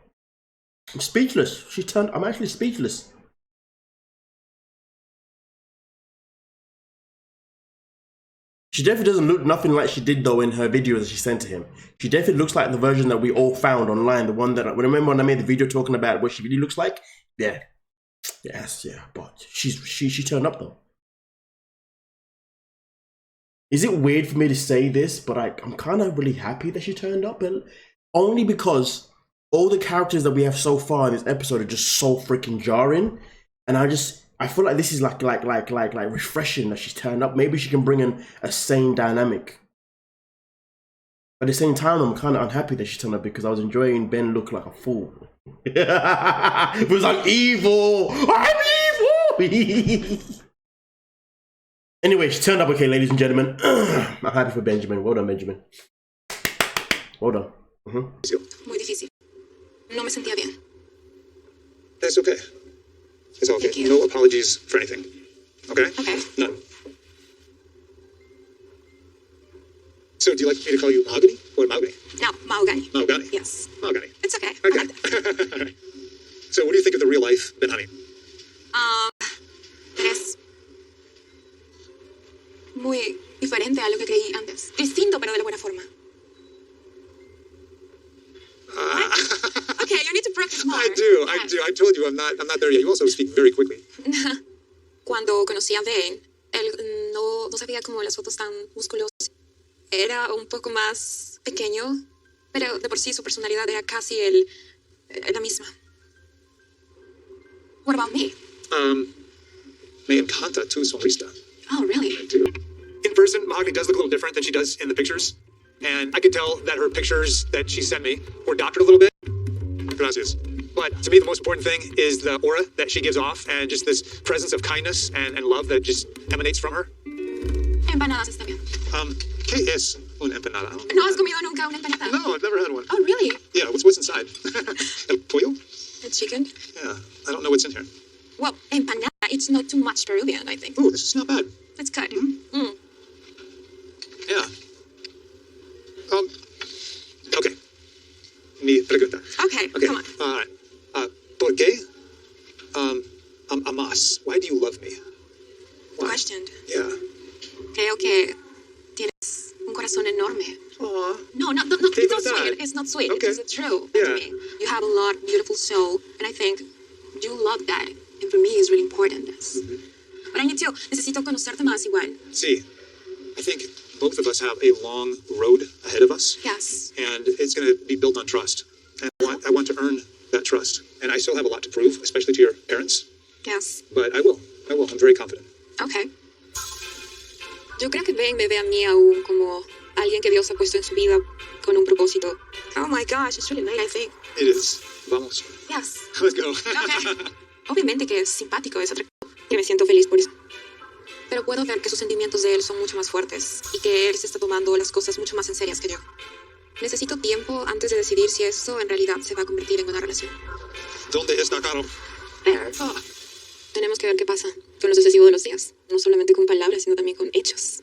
I'm speechless. I'm actually speechless. She definitely doesn't look nothing like she did though in her video that she sent to him. She definitely looks like the version that we all found online. The one that remember when I made the video talking about what she really looks like? Yeah. Yes, yeah. But she turned up though. Is it weird for me to say this? But I'm kind of really happy that she turned up, and only because all the characters that we have so far in this episode are just so freaking jarring, and I feel like this is like refreshing that she's turned up. Maybe she can bring in a sane dynamic. But at the same time, I'm kind of unhappy that she turned up because I was enjoying Ben look like a fool. It was like evil. I'm evil. Anyway, she turned up okay, ladies and gentlemen. I'm happy for Benjamin. Well done, Benjamin. Well done. Muy difícil. No me sentía bien. That's okay. It's all okay. No apologies for anything. Okay? Okay. None. So, do you like me to call you Mahogany or Mahogany? No, Mahogany. Mahogany? Yes. Mahogany. It's okay. Okay. I like that. So, what do you think of the real life Ben Honey? Eres muy diferente a lo que creí antes. Distinto, pero de la buena forma. Okay, you need to practice more. I do. I told you I'm not there yet. You also speak very quickly. Cuando conocí a Ben, él no se veía como las fotos tan musculosas. Era un poco más pequeño, pero de por sí su personalidad era casi la misma. What about me? Me encanta tu sonrisa. Oh, really? I do. In person, Mahogany does look a little different than she does in the pictures. And I could tell that her pictures that she sent me were doctored a little bit. Gracias. But to me, the most important thing is the aura that she gives off and just this presence of kindness and love that just emanates from her. Empanadas está bien. ¿Qué es una empanada? ¿No has comido nunca una empanada? No, I've never had one. Oh, really? Yeah, what's inside? El pollo? The chicken? Yeah, I don't know what's in here. Well, empanada, it's not too much Peruvian, I think. Oh, this is not bad. It's good. Yeah. Okay. Mi pregunta. Okay, come on. All right. ¿Por qué? Amas. Why do you love me? Why? Questioned. Yeah. Creo que tienes un corazón enorme. Aw. No, it's not sweet. It's not sweet. Okay. It's true. Yeah. To me. You have a lot of beautiful soul, and I think you love that. And for me, it's really important. But I necesito conocerte más igual. See, I think both of us have a long road ahead of us. Yes. And it's going to be built on trust. And I want to earn that trust. And I still have a lot to prove, especially to your parents. Yes. But I will. I'm very confident. Okay. Yo creo que Ben me ve a mí aún como alguien que Dios ha puesto en su vida con un propósito. Oh my gosh, it's really late, I think. It is. Vamos. Yes. Let's go. Okay. Obviamente que es simpático, es atractivo. Y me siento feliz por eso. Pero puedo ver que sus sentimientos de él son mucho más fuertes y que él se está tomando las cosas mucho más en serias que yo. Necesito tiempo antes de decidir si esto en realidad se va a convertir en una relación. ¿Dónde está Caro? Tenemos que ver qué pasa con lo sucesivo de los días. No solamente con palabras, sino también con hechos.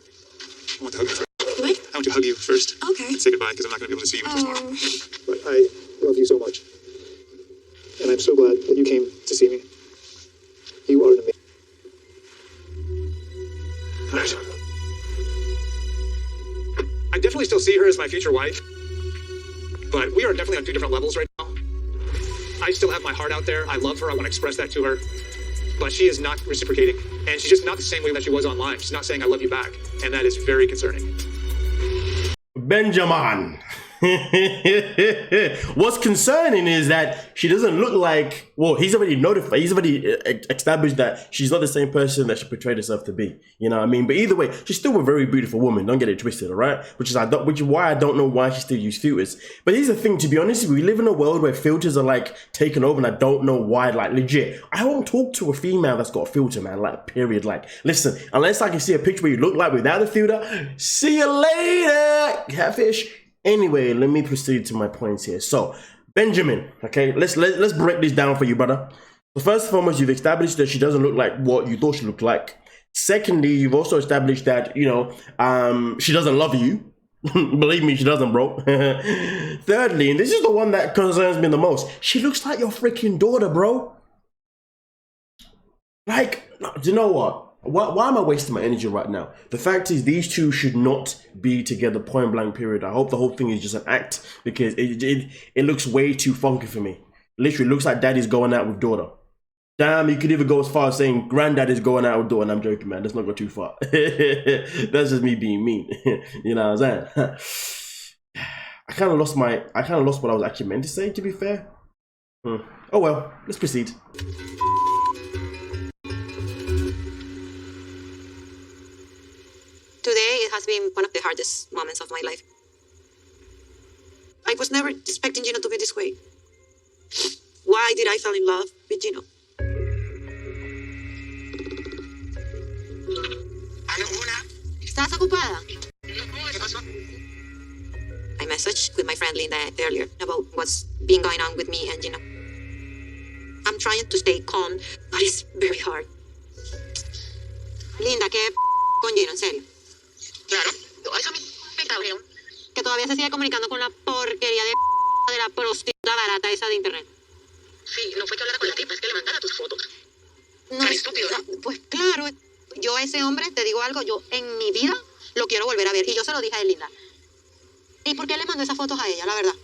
I want to hug you first. What? I want to hug you first. Okay. And say goodbye because I'm not going to be able to see you until tomorrow. But I love you so much. And I'm so glad that you came to see me. You are an amazing. Right. I definitely still see her as my future wife, but we are definitely on two different levels right now. I still have my heart out there. I love her. I want to express that to her, but she is not reciprocating, and she's just not the same way that she was online. She's not saying I love you back, and that is very concerning. Benjamin. What's concerning is that she doesn't look like, well, he's already notified, he's already established that she's not the same person that she portrayed herself to be, you know what I mean? But either way, she's still a very beautiful woman, don't get it twisted, all right? Which is why I don't know why she still uses filters. But here's the thing, to be honest, we live in a world where filters are like taken over, and I don't know why, like legit. I won't talk to a female that's got a filter, man, like period. Like, listen, unless I can see a picture where you look like without a filter, see you later, catfish. Anyway, let me proceed to my points here. So, Benjamin, okay, let's break this down for you, brother. So first and foremost, you've established that she doesn't look like what you thought she looked like. Secondly, you've also established that, you know, she doesn't love you. Believe me, she doesn't, bro. Thirdly, and this is the one that concerns me the most, she looks like your freaking daughter, bro. Like, do you know what? Why am I wasting my energy right now? The fact is, these two should not be together, point blank, period. I hope the whole thing is just an act, because it looks way too funky for me. Literally looks like daddy's going out with daughter. Damn, you could even go as far as saying granddad is going out with daughter. And I'm joking, man. Let's not go too far. That's just me being mean. You know what I'm saying? I kind of lost what I was actually meant to say, to be fair. Oh well, let's proceed. Today, it has been one of the hardest moments of my life. I was never expecting Gino to be this way. Why did I fall in love with Gino? ¿Estás ocupada? I messaged with my friend Linda earlier about what's been going on with me and Gino. I'm trying to stay calm, but it's very hard. Linda, ¿qué con Gino, en serio? Claro, eso me cabrón. Que todavía se sigue comunicando con la porquería de la prostituta barata esa de internet. Sí, no fue que hablara con la tipa, es que le mandara tus fotos. No, tan estúpido, ¿no? Pues claro, yo a ese hombre, te digo algo, yo en mi vida lo quiero volver a ver. Y yo se lo dije a él, Linda. ¿Y por qué le mandó esas fotos a ella, la verdad?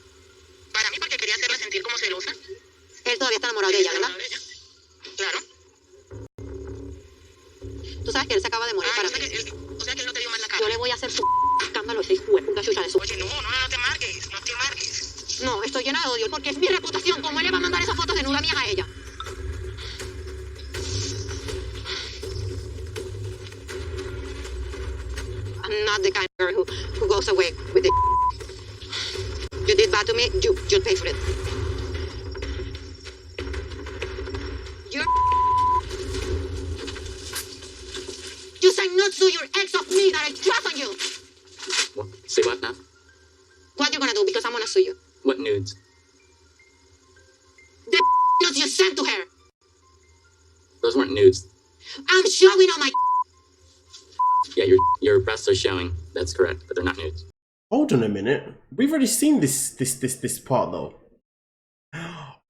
Para mí, porque quería hacerla sentir como celosa. Él todavía está enamorado de ella, ¿verdad? Claro. Tú sabes que él se acaba de morir para mí. O sea que él no te dio más la cara. Yo le voy a hacer su escándalo a ese hijo de puta chucha de su. Oye, no te marques, no te marques. No, estoy llena de odio porque es mi reputación. ¿Cómo él le va a mandar esas fotos de nuda mías a ella? I'm not the kind of girl who goes away with it. You did bad to me, you'll pay for it. You're... You say not to your ex of me that I trust on you. What? Say what now? What you gonna do? Because I'm gonna sue you. What nudes? The nudes you sent to her. Those weren't nudes. I'm showing on my. Yeah, your breasts are showing. That's correct, but they're not nudes. Hold on a minute. We've already seen this part though.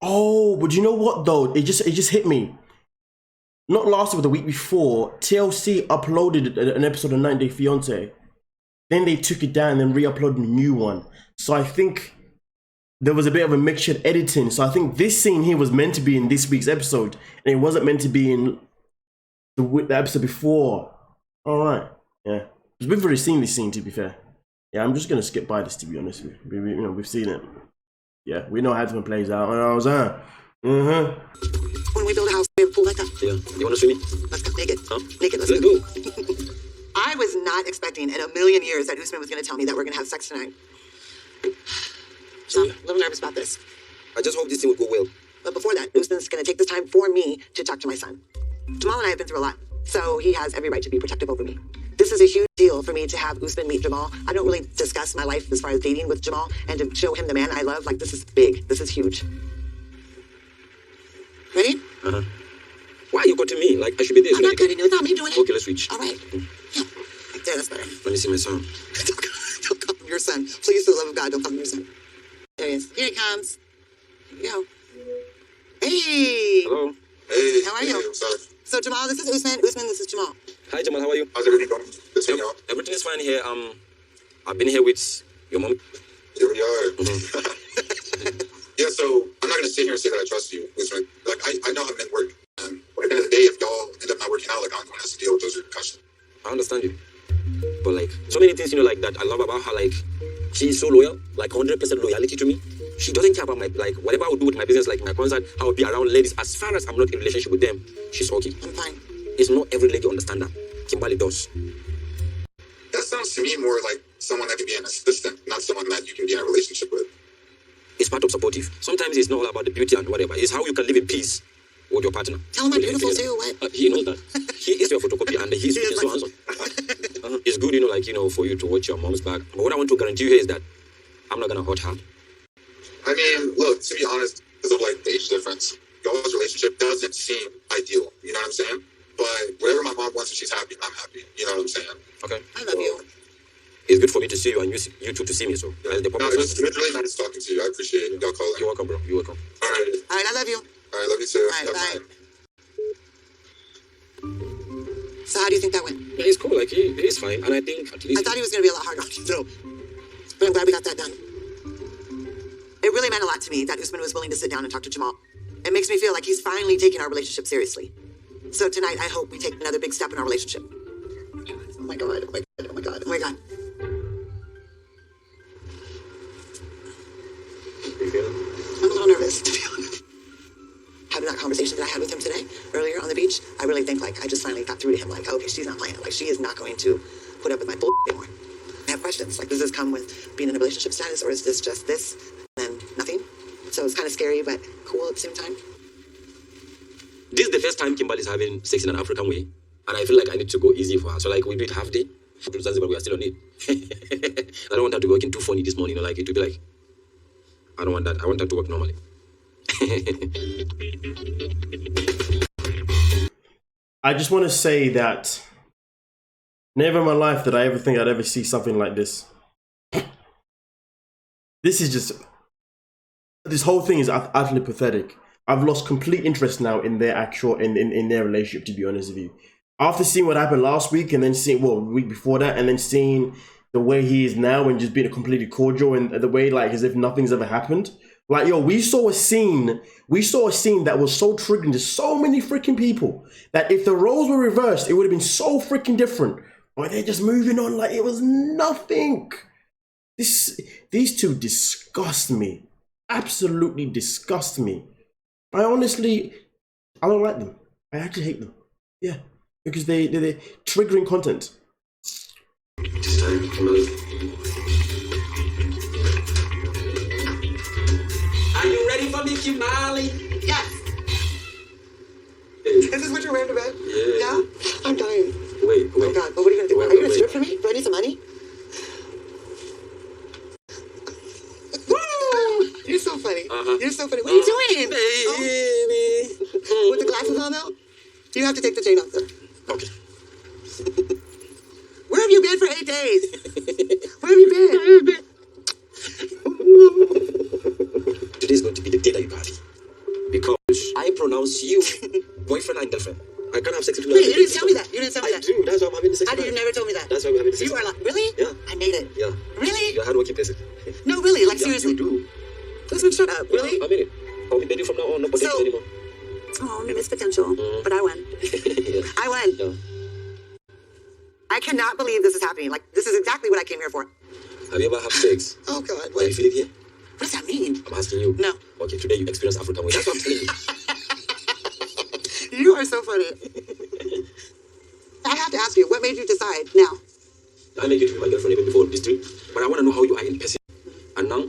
Oh, but you know what though? It just hit me. Not last week, the week before, TLC uploaded an episode of 90 Day Fiancé. Then they took it down and then re-uploaded a new one. So I think there was a bit of a mixture editing. So I think this scene here was meant to be in this week's episode, and it wasn't meant to be in the episode before. All right, yeah. Because we've already seen this scene, to be fair. Yeah, I'm just gonna skip by this, to be honest with you. We've seen it. Yeah, we know how it plays out. And I was, When we build a house, we have a pool like that. Yeah. You want to swim me? Let's go. Naked. Huh? Naked. Let's go. I was not expecting in a million years that Usman was going to tell me that we're going to have sex tonight. So I'm a little nervous about this. I just hope this thing will go well. But before that, Usman's going to take this time for me to talk to my son. Jamal and I have been through a lot, so he has every right to be protective over me. This is a huge deal for me to have Usman meet Jamal. I don't really discuss my life as far as dating with Jamal, and to show him the man I love, like, this is big. This is huge. Ready? Uh-huh. Why are you cutting me? Like, I should be there. I'm not cutting you without me doing it. Okay, let's switch. All right. Yeah. There, that's better. Let me see my son. Don't call him your son. Please, for the love of God, don't call him your son. There he is. Here he comes. Here you go. Hey. Hello. Hey. How are you? What's up? So, Jamal, this is Usman. Usman, this is Jamal. Hi, Jamal. How are you? How's everything going? Good seeing y'all. Everything is fine here. I've been here with your mom. Here we are. Yeah, so I'm not going to sit here and say that I trust you, Usman. Like, I know how men work. But at the end of the day, if y'all end up not working out, like, I'm going to have to deal with those repercussions. I understand you. But, like, so many things, like, that I love about her. Like, she's so loyal, like 100% loyalty to me. She doesn't care about my, like, whatever I would do with my business, like my concert, I would be around ladies. As far as I'm not in a relationship with them, she's okay. I'm fine. It's not every lady understand that. Kimberly does. That sounds to me more like someone that can be an assistant, not someone that you can be in a relationship with. It's part of supportive. Sometimes it's not all about the beauty and whatever. It's how you can live in peace with your partner. Tell him I'm beautiful too. What? He knows that. He is your photocopy and he's so handsome. It's good, for you to watch your mom's back. But what I want to guarantee you here is that I'm not going to hurt her. I mean, look, to be honest, because of, like, the age difference, y'all's relationship doesn't seem ideal. You know what I'm saying? But whatever my mom wants, if she's happy, I'm happy. You know what I'm saying? Okay. I love you. It's good for me to see you and you two to see me. So that's the No, purpose. it's really nice talking to you. I appreciate y'all calling. You're welcome, bro. You're welcome. All right. All right, I love you. All right, love you too. All right, bye. So how do you think that went? Yeah, he's cool. Like, he's fine. And I think at least... I thought he was going to be a lot harder on you, though. But I'm glad we got that done. It really meant a lot to me that Usman was willing to sit down and talk to Jamal. It makes me feel like he's finally taking our relationship seriously. So tonight, I hope we take another big step in our relationship. Oh my God, oh my God, oh my God, oh my God. I'm a little nervous, to be honest. Having that conversation that I had with him today, earlier on the beach, I really think, like, I just finally got through to him, like, okay, she's not playing. Like, she is not going to put up with my bull anymore. I have questions. Like, does this come with being in a relationship status, or is this just this and nothing? So it's kind of scary, but cool at the same time. This is the first time Kimberly's having sex in an African way. And I feel like I need to go easy for her. So, like, we do it half day. But we are still on it. I don't want her to be working too funny this morning. Like, it to be like, I don't want that. I want her to work normally. I just want to say that never in my life did I ever think I'd ever see something like this. This is just... This whole thing is utterly pathetic. I've lost complete interest now in their actual... in their relationship, to be honest with you. After seeing what happened last week and then seeing... Well, the week before that, and then seeing the way he is now and just being completely cordial and the way, like, as if nothing's ever happened. Like, yo, we saw a scene that was so triggering to so many freaking people that if the roles were reversed, it would have been so freaking different. But they're just moving on like it was nothing. These two disgust me. Absolutely disgust me. I don't like them. I actually hate them. Yeah, because they're triggering content. Are you ready for me, Kimberly? Yes. Is this what you're wearing to bed? Yeah. I'm dying. Wait. Oh God, but what are you gonna do? Are you gonna strip for me? Do I need some money? Woo! You're so funny. You're so funny. What are you doing? Baby. Oh. With the glasses on though? You have to take the chain off, sir. Okay. Where have you been for 8 days? Where have you been? Today's going to be the day that you party. Because I pronounce you boyfriend and girlfriend. I can't have sex with you. Wait, you didn't tell me that. You didn't tell me I that. do. That's why I'm having the sex. How did you never tell me that? That's why we're having the sex. You are like, really? Yeah. I made it. Yeah. Really? You're a hardworking person. No, really? Like, Yeah, seriously? you do. Listen, shut up. Really? Yeah, I made it. I'll be begging from now on, not potential anymore. Oh, you missed potential. But I won. Yeah. I won. Yeah. I cannot believe this is happening. Like, this is exactly what I came here for. Have you ever had sex? Oh, God. Why you feel it here? What does that mean? I'm asking you. No. Okay, today you experience African way. That's what I'm telling you. You are so funny. I have to ask you, what made you decide now? I make you to be my girlfriend even before this trip, but I want to know how you are in person. And now,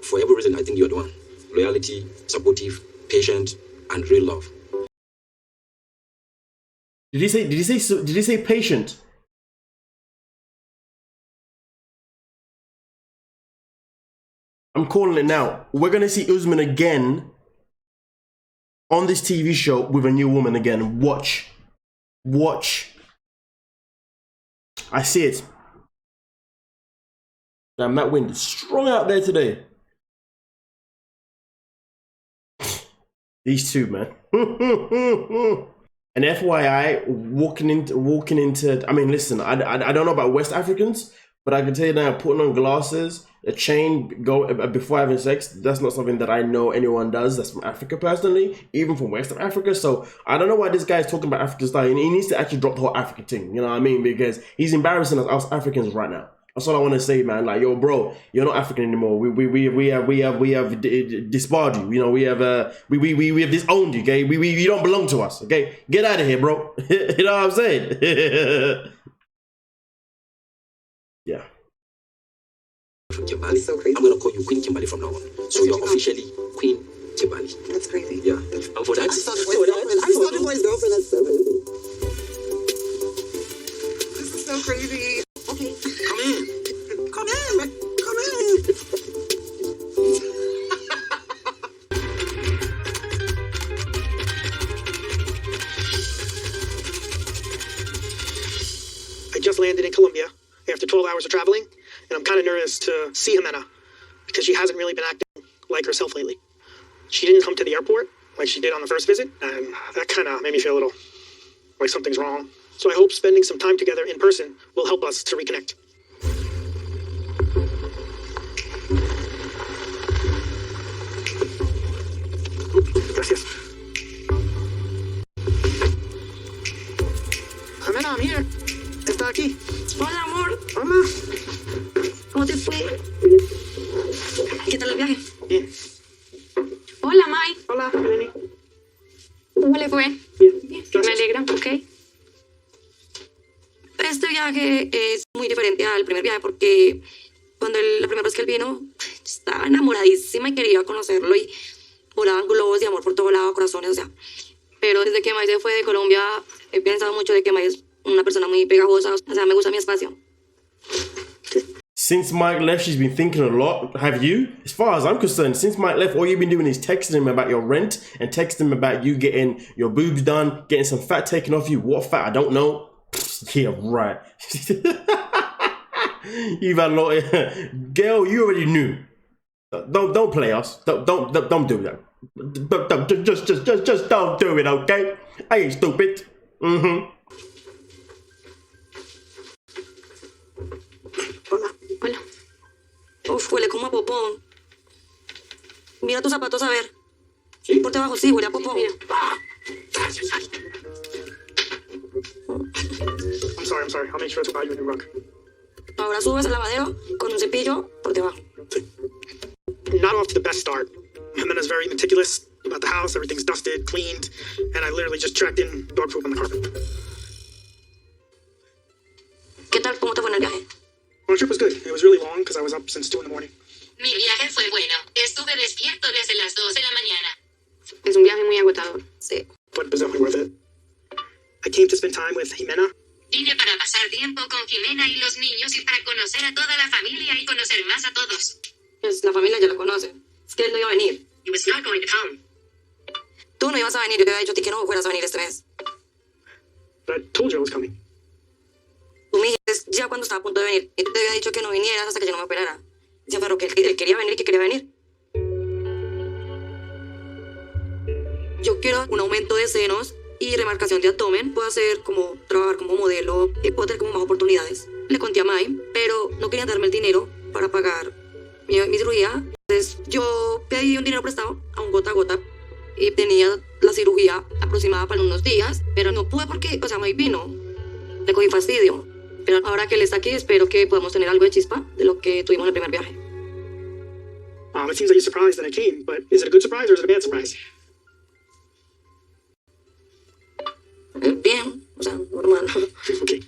for every reason, I think you're the one. Loyalty, supportive, patient, and real love. Did he say patient? I'm calling it now. We're gonna see Usman again on this TV show with a new woman again. Watch. I see it. Damn, that wind is strong out there today. These two, man. And FYI, walking into. I mean, listen. I don't know about West Africans, but I can tell you now, putting on glasses, a chain, before having sex. That's not something that I know anyone does. That's from Africa personally, even from West Africa. So I don't know why this guy is talking about African style. He needs to actually drop the whole African thing. You know what I mean? Because he's embarrassing us Africans right now. That's all I want to say, man. Like, yo, bro, you're not African anymore. We have disbarred you. You know, we have disowned you. Okay, you don't belong to us. Okay, get out of here, bro. You know what I'm saying? Yeah. Kimberly. So crazy. I'm gonna call you Queen Kimberly from now on. So you're officially Queen Kimberly. That's crazy. Yeah. And for that, I'm so the boy's girlfriend. That's so crazy. This is so crazy. Okay. Come in. I just landed in Colombia after 12 hours of traveling, and I'm kind of nervous to see Ximena because she hasn't really been acting like herself lately. She didn't come to the airport like she did on the first visit, and that kind of made me feel a little like something's wrong. So I hope spending some time together in person will help us to reconnect. Gracias. Ximena, I'm here. Está aquí. Hola, amor. Hola. ¿Cómo te fue? ¿Qué tal el viaje? Bien. Hola, Mai. Hola, Eleni. ¿Cómo le fue? Bien. Me alegra, ok. Este viaje es muy diferente al primer viaje porque la primera vez que él vino, estaba enamoradísima y quería conocerlo y volaban globos de amor por todo lado, corazones, o sea. Pero desde que Madzie se fue de Colombia, he pensado mucho de que Madzie es una persona muy pegajosa, o sea, me gusta mi espacio. Since Mike left, she's been thinking a lot. Have you? As far as I'm concerned, since Mike left, all you've been doing is texting him about your rent and texting him about you getting your boobs done, getting some fat taken off you. What fat? I don't know. Yeah, right. You've had a lot of... Girl, you already knew. Don't play us. Don't do that. Just don't do it, okay? I ain't stupid. Hola. Uf, huele como a popó. Mira tus zapatos a ver. ¿Sí? Por debajo, sí, huele a popó. Mira. I'm sorry. I'll make sure to buy you a new rug. Ahora subes al lavadero con un cepillo por debajo. Not off to the best start. Ximena's very meticulous about the house. Everything's dusted, cleaned, and I literally just tracked in dog poop on the carpet. ¿Qué tal? ¿Cómo te fue en el viaje? Well, the trip was good. It was really long because I was up since 2 in the morning. Mi viaje fue bueno. Estuve despierto desde las 2 de la mañana. Es un viaje muy agotador. Sí. But it was definitely worth it. I came to spend time with Ximena. Vine para pasar tiempo con Ximena y los niños y para conocer a toda la familia y conocer más a todos. Pues la familia ya lo conoce. Es que él no iba a venir. He was not going to come. Tú no ibas a venir. Yo te había dicho a ti que no fueras a venir este mes. But I told you I was coming. Tú me dijiste ya cuando estaba a punto de venir. Y te había dicho que no vinieras hasta que yo no me operara. Ya, pero que él quería venir y que quería venir. Yo quiero un aumento de senos y remarcación de abdomen. Puedo trabajar como modelo y puedo tener como más oportunidades. Le conté a Mai, pero no querían darme el dinero para pagar mi cirugía. Entonces yo pedí un dinero prestado a un gota a gota y tenía la cirugía aproximada para unos días, pero no pude porque, Mai vino. Le cogí fastidio. Pero ahora que él está aquí, espero que podamos tener algo de chispa de lo que tuvimos en el primer viaje. It seems like you're surprised that I came, but is it a good surprise or is it a bad surprise? Bien, o sea, normal. Okay.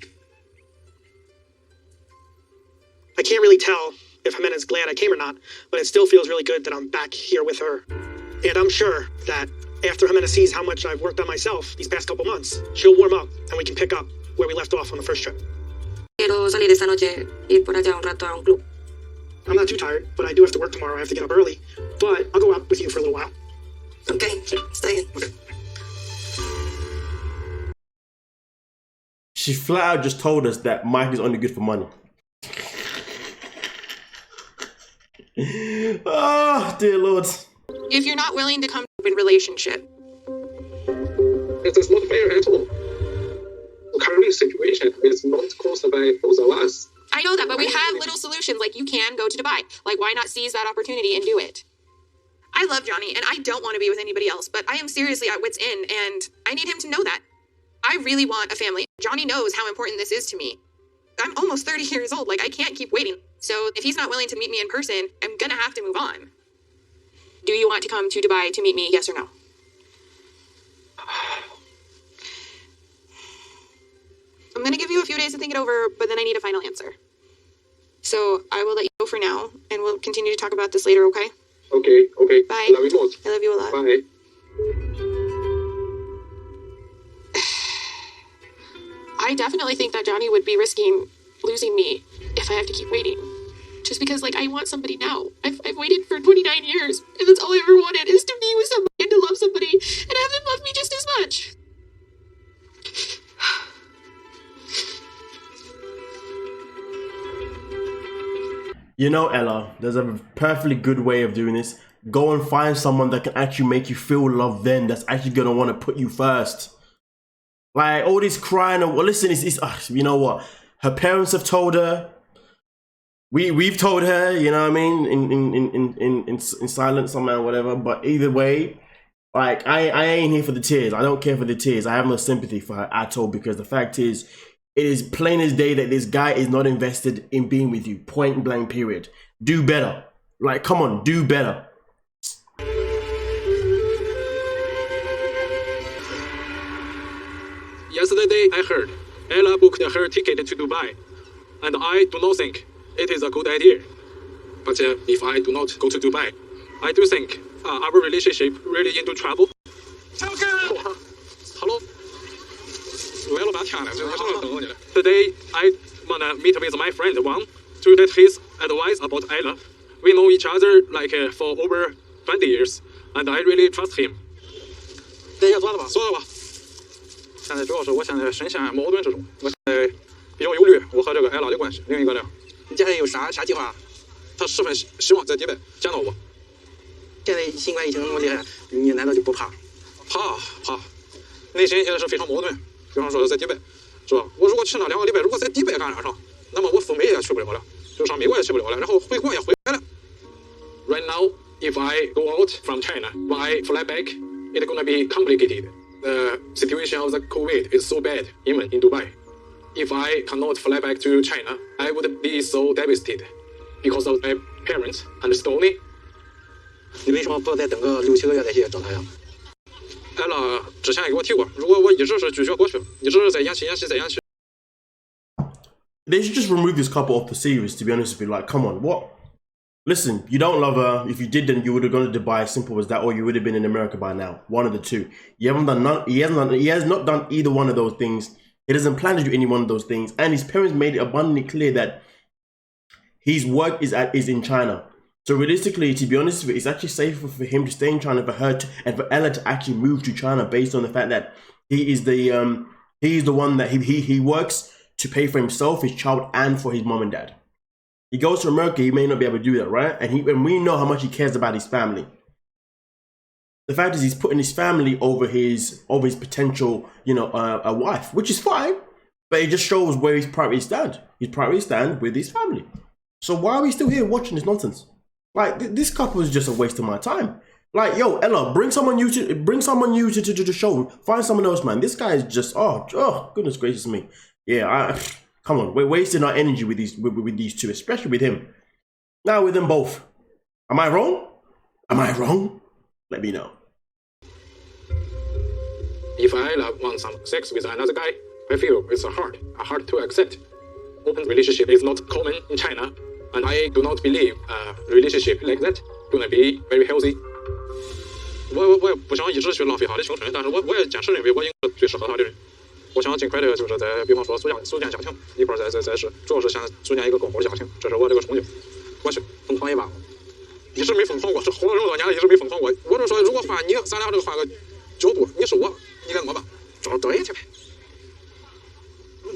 I can't really tell if Ximena's glad I came or not, but it still feels really good that I'm back here with her. And I'm sure that after Ximena sees how much I've worked on myself these past couple months, she'll warm up and we can pick up where we left off on the first trip. Quiero salir esta noche, ir por allá un rato a un club. I'm not too tired, but I do have to work tomorrow. I have to get up early. But I'll go out with you for a little while. Okay, stay. Okay. She flat out just told us that Mike is only good for money. Oh, dear Lord. If you're not willing to come to a relationship, It is not fair at all. The current situation is not caused by both of us. I know that, but we have little solutions. Like, you can go to Dubai. Like, why not seize that opportunity and do it? I love Johnny, and I don't want to be with anybody else, but I am seriously at wit's end, and I need him to know that. I really want a family. Johnny knows how important this is to me. I'm almost 30 years old. Like, I can't keep waiting. So if he's not willing to meet me in person, I'm gonna have to move on. Do you want to come to Dubai to meet me, yes or no? I'm gonna give you a few days to think it over, but then I need a final answer. So I will let you go for now, and we'll continue to talk about this later, okay? Okay, okay. Bye. Love you both. I love you a lot. Bye. I definitely think that Johnny would be risking losing me if I have to keep waiting. Just because, like, I want somebody now. I've waited for 29 years, and that's all I ever wanted is to be with somebody and to love somebody and have them love me just as much. You know, Ella, there's a perfectly good way of doing this. Go and find someone that can actually make you feel loved then, that's actually going to want to put you first. Like, all this crying, well, listen, you know what? Her parents have told her. We've told her, you know what I mean, in silence somehow, whatever. But either way, like, I ain't here for the tears. I don't care for the tears. I have no sympathy for her at all, because the fact is, it is plain as day that this guy is not invested in being with you. Point blank, period. Do better. Like, come on, do better. Yesterday, I heard Ella booked her ticket to Dubai, and I do not think it is a good idea. But if I do not go to Dubai, I do think our relationship really into trouble. Hello. Today, I wanna meet with my friend Wang to get his advice about Ella. We know each other like for over 20 years, and I really trust him. 这个算了吧，算了吧。现在主要是我现在深陷矛盾之中，我现在比较忧虑我和这个艾拉的关系。另一个呢，你接下来有啥计划？他十分希望在迪拜见到我。现在新冠疫情那么厉害，你难道就不怕？怕，内心现在是非常矛盾。比方说在迪拜，是吧？我如果去那2个礼拜，如果在迪拜干啥上，那么我赴美也去不了了，就上美国也去不了了，然后回国也回来了。Right now, if I go out from China, when I fly back, it's gonna be complicated. The situation of the COVID is so bad, even in Dubai. If I cannot fly back to China, I would be so devastated because of my parents and Stony. 你为什么不再等个6、7个月再去找他呀？艾拉之前也给我提过，如果我一直是拒绝过去，一直在延期。 They should just remove this couple off the series, to be honest with you. Like, come on, what? Listen, you don't love her. If you did, then you would have gone to Dubai, simple as that, or you would have been in America by now. One of the two. He has not done either one of those things. He doesn't plan to do any one of those things. And his parents made it abundantly clear that his work is in China. So realistically, to be honest with you, it's actually safer for him to stay in China, for her to, and for Ella to actually move to China, based on the fact that he is the one that he works to pay for himself, his child, and for his mom and dad. He goes to America, he may not be able to do that, right? And we know how much he cares about his family. The fact is, he's putting his family over his potential, you know, a wife, which is fine, but it just shows where his priorities stand. His priorities stand with his family. So why are we still here watching this nonsense? Like, this couple is just a waste of my time. Like, yo, Ella, bring someone new to the show. Find someone else, man. This guy is just, oh, goodness gracious me. Yeah, come on, we're wasting our energy with these two, especially with him. Now with them both. Am I wrong? Am I wrong? Let me know. If I want some sex with another guy, I feel it's hard to accept. Open relationship is not common in China, and I do not believe a relationship like that gonna be very healthy. 我也不想一直去浪费他的青春，但是我也坚持认为我应该最适合他的人。我想尽快的就是在比方说组建家庭，一块再是，主要是想组建一个更好的家庭，这是我这个憧憬。我去疯狂一把，一直没疯狂过，这活了这么多年了，一直没疯狂过。我就说，如果换你，咱俩这个换个角度，你是我，你该怎么办？找导演去呗。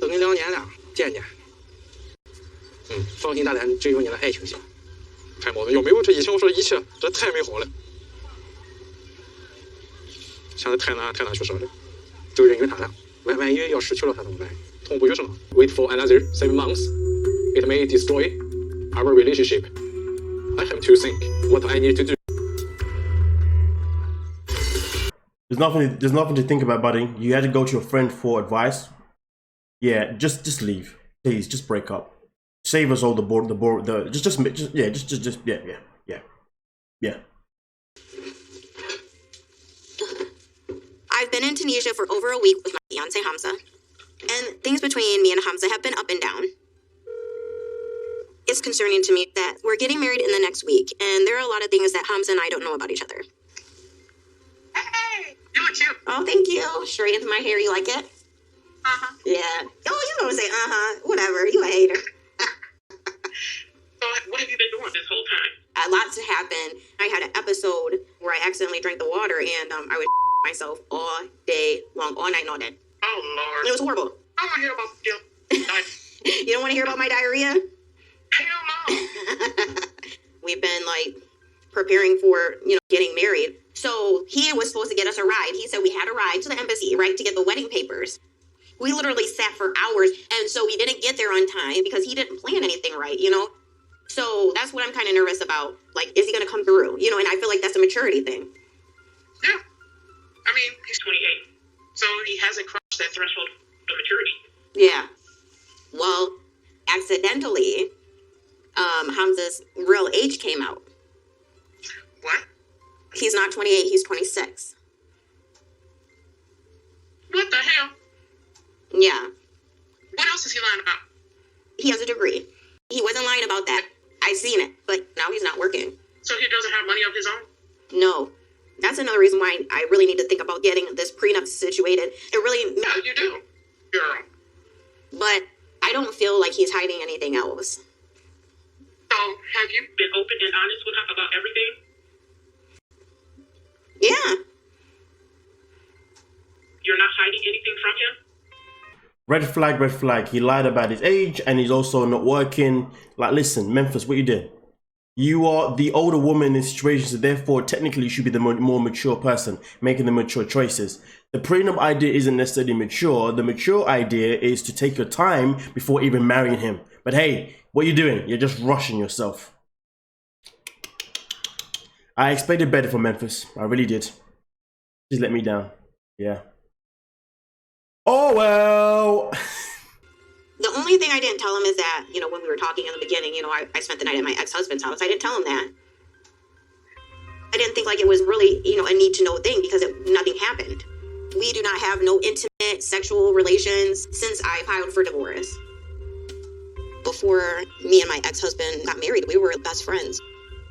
等你2年了，见见。放心大胆，只有你的爱情线。太矛盾，要没有这一切，我说一切，这太美好了。现在太难取舍了，就任由他了。万一要失去了他怎么办？痛不欲生。Wait for another 7 months. It may destroy our relationship. I have to think what I need to do. There's nothing to think about, buddy. You had to go to your friend for advice. Yeah, just leave, please. Just break up. Save us all yeah. I've been in Tunisia for over a week with my fiance Hamza, and things between me and Hamza have been up and down. It's concerning to me that we're getting married in the next week, and there are a lot of things that Hamza and I don't know about each other. Hey, you look cute. Oh, thank you. Straight into my hair, you like it? Uh-huh. Yeah. Oh, you don't say uh-huh. Whatever, you a hater. So what have you been doing this whole time? Lots happened. I had an episode where I accidentally drank the water, and I was myself all day long, all night, all day. Oh, Lord. It was horrible. I want to hear about you. You don't want to hear about my diarrhea? Hell no. We've been, preparing for, getting married. So he was supposed to get us a ride. He said we had a ride to the embassy, right, to get the wedding papers. We literally sat for hours, and so we didn't get there on time because he didn't plan anything right, So that's what I'm kind of nervous about. Is he going to come through? And I feel like that's a maturity thing. Yeah. I mean, he's 28, so he hasn't crossed that threshold of maturity. Yeah. Well, accidentally, Hamza's real age came out. What? He's not 28, he's 26. What the hell? Yeah. What else is he lying about? He has a degree. He wasn't lying about that. I seen it, but now he's not working. So he doesn't have money of his own? No. That's another reason why I really need to think about getting this prenup situated. It really... Yeah, you do, girl. But I don't feel like he's hiding anything else. So, have you been open and honest with him about everything? Yeah. You're not hiding anything from him? Red flag, red flag. He lied about his age, and he's also not working. Listen, Memphis, what you did? You are the older woman in this situation, so therefore, technically, you should be the more mature person, making the mature choices. The prenup idea isn't necessarily mature. The mature idea is to take your time before even marrying him. But hey, what are you doing? You're just rushing yourself. I expected better from Memphis. I really did. She's let me down. Yeah. Oh, well. The only thing I didn't tell him is that, when we were talking in the beginning, I spent the night at my ex-husband's house. I didn't tell him that. I didn't think it was really, a need to know thing because nothing happened. We do not have no intimate sexual relations since I filed for divorce. Before me and my ex-husband got married, we were best friends.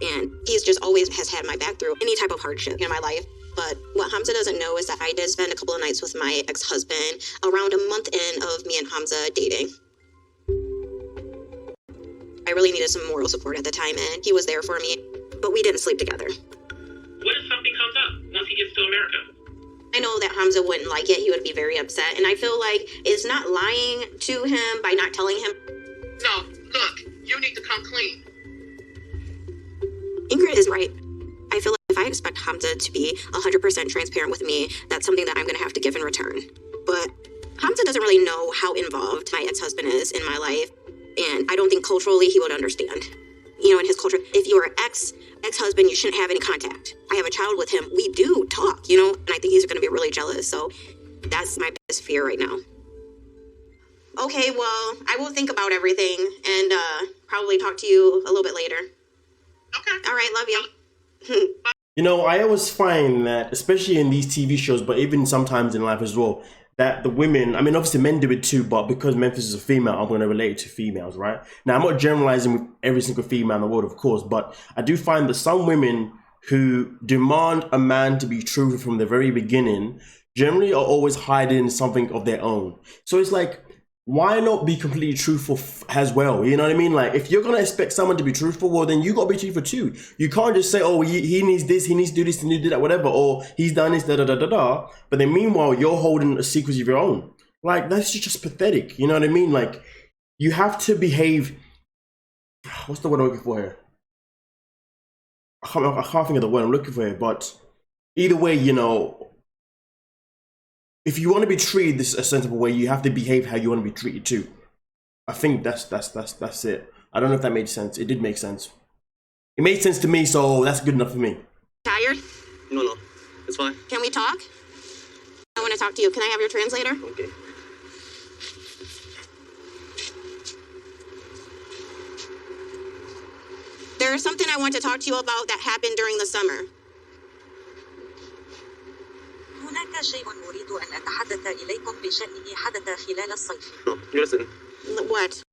And he's just always has had my back through any type of hardship in my life. But what Hamza doesn't know is that I did spend a couple of nights with my ex-husband around a month in of me and Hamza dating. I really needed some moral support at the time, and he was there for me, but we didn't sleep together. What if something comes up once he gets to America? I know that Hamza wouldn't like it. He would be very upset, and I feel like it's not lying to him by not telling him. No, look, you need to come clean. Ingrid is right. I feel like if I expect Hamza to be 100% transparent with me, that's something that I'm going to have to give in return. But Hamza doesn't really know how involved my ex-husband is in my life, and I don't think culturally he would understand. In his culture, if you're an ex-husband, you shouldn't have any contact. I have a child with him. We do talk, and I think he's going to be really jealous. So that's my biggest fear right now. Okay, well, I will think about everything and probably talk to you a little bit later. Okay. All right, love you. You know, I always find that, especially in these TV shows, but even sometimes in life as well, that the women, I mean, obviously men do it too, but because Memphis is a female, I'm going to relate it to females, right? Now, I'm not generalizing with every single female in the world, of course, but I do find that some women who demand a man to be true from the very beginning generally are always hiding something of their own. So it's like, why not be completely truthful as well? You know what I mean? Like, if you're going to expect someone to be truthful, well, then you got to be truthful too. You can't just say, oh, he needs this, he needs to do this, he needs to do that, whatever, or he's done this, da-da-da-da-da. But then meanwhile, you're holding a secret of your own. Like, that's just pathetic. You know what I mean? Like, you have to behave... What's the word I'm looking for here? I can't think of the word I'm looking for here, but either way, you know... If you want to be treated this a sensible way, you have to behave how you want to be treated too. I think that's it. I don't know if that made sense. It did make sense. It made sense to me, so that's good enough for me. Tired? No, it's fine. Can we talk? I want to talk to you. Can I have your translator? Okay. There's something I want to talk to you about that happened during the summer. هناك شيء أريد أن أتحدث إليكم بشأنه حدث خلال الصيف. Listen. What?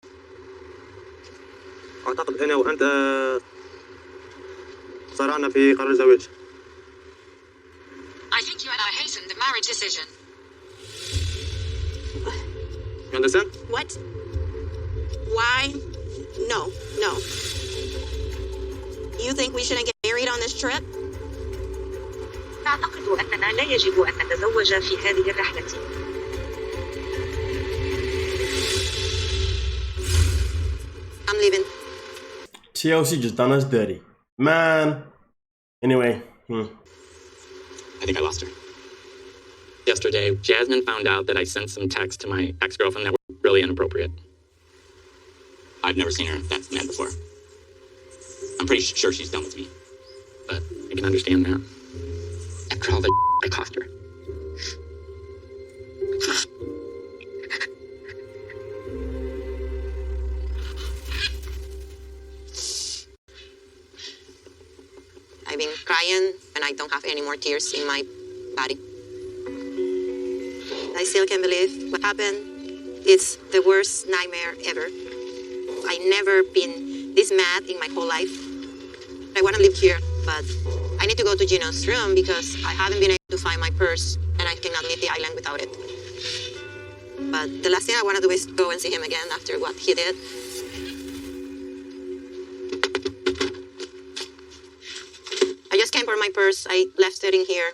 أعتقد أنا وأنت صارعنا في قرار الزواج. I think you and I hastened the marriage decision. You understand? What? Why? No. You think we shouldn't get married on this trip? أعتقد أننا لا يجب أن نتزوج في هذه الرحلة. I'm leaving. TLC just done us dirty. Man. Anyway. I think I lost her. Yesterday, Jasmine found out that I sent some texts to my ex-girlfriend that were really inappropriate. I've never seen her that mad before. I'm pretty sure she's done with me. But I can understand that. After all the I cost her. I've been crying and I don't have any more tears in my body. I still can't believe what happened. It's the worst nightmare ever. I've never been this mad in my whole life. I want to live here, but I need to go to Gino's room because I haven't been able to find my purse and I cannot leave the island without it. But the last thing I want to do is go and see him again after what he did. I just came for my purse. I left it in here.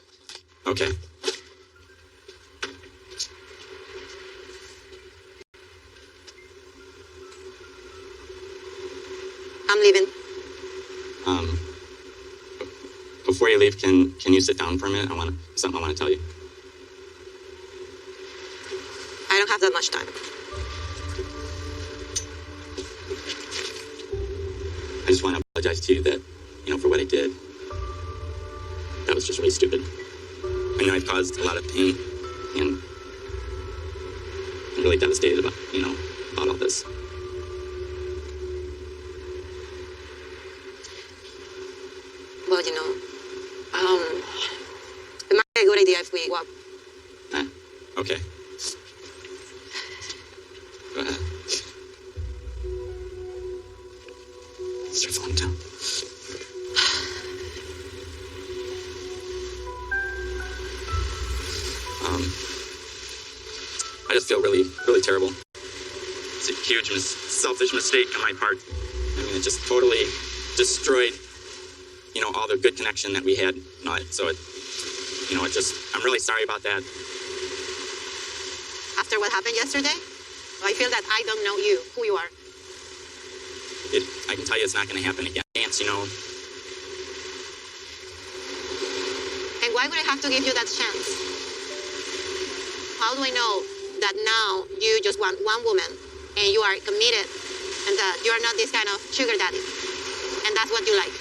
Okay. I'm leaving. Before you leave, can you sit down for a minute? Something I want to tell you. I don't have that much time. I just want to apologize to you that, for what I did. That was just really stupid. I know I've caused a lot of pain, and I'm really devastated about all this. Well, it might be a good idea if we walk. Okay. Go ahead. Start falling down. I just feel really, really terrible. It's a huge, selfish mistake on my part. I mean, it just totally destroyed, all the good connection that we had. I'm really sorry about that. After what happened yesterday, I feel that I don't know you, who you are. I can tell you it's not going to happen again. Chance, And why would I have to give you that chance? How do I know that now you just want one woman and you are committed and that you are not this kind of sugar daddy and that's what you like?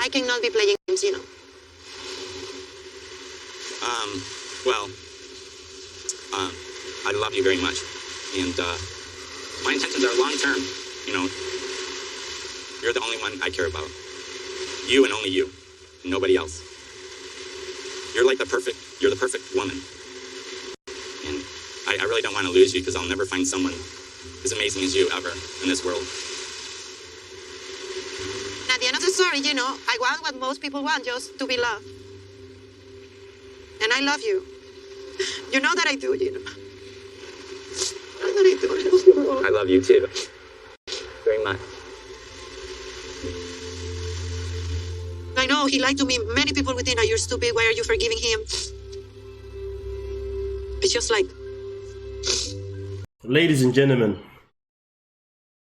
I cannot be playing games, I love you very much. And my intentions are long-term, You're the only one I care about. You and only you. And nobody else. You're the perfect woman. And I really don't want to lose you because I'll never find someone as amazing as you ever in this world. At the end of the story, you know, I want what most people want, just to be loved. And I love you. You know that I do, you know. I love you too. Very much. I know he lied to me. Many people would think that you're stupid. Why are you forgiving him? It's just like... Ladies and gentlemen,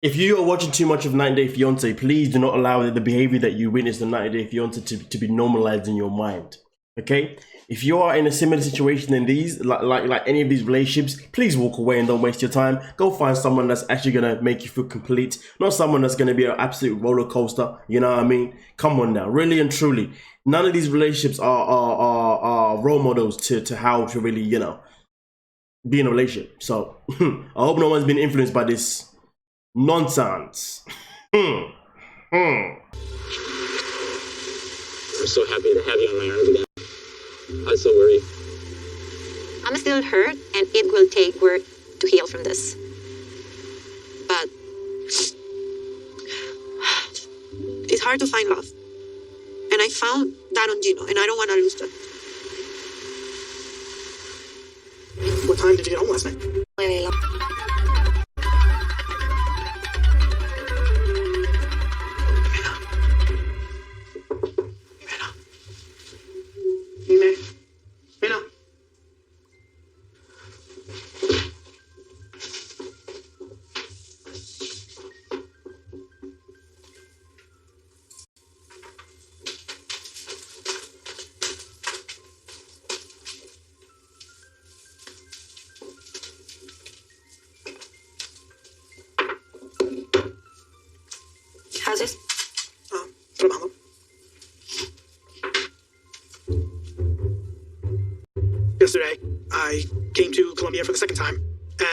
if you are watching too much of 90 Day Fiancé, please do not allow the behavior that you witnessed in 90 Day Fiancé to be normalized in your mind. Okay? If you are in a similar situation than these, like any of these relationships, please walk away and don't waste your time. Go find someone that's actually gonna make you feel complete, not someone that's gonna be an absolute roller coaster. You know what I mean? Come on now, really and truly. None of these relationships are role models to how to really, you know, be in a relationship. So I hope no one's been influenced by this nonsense. I'm so happy to have you in my arms again. I was so worried. I'm still hurt, and it will take work to heal from this. But it's hard to find love. And I found that on Gino, and I don't want to lose that. What time did you get home last night? haces? Trabajando. Yesterday, I came to Colombia for the second time,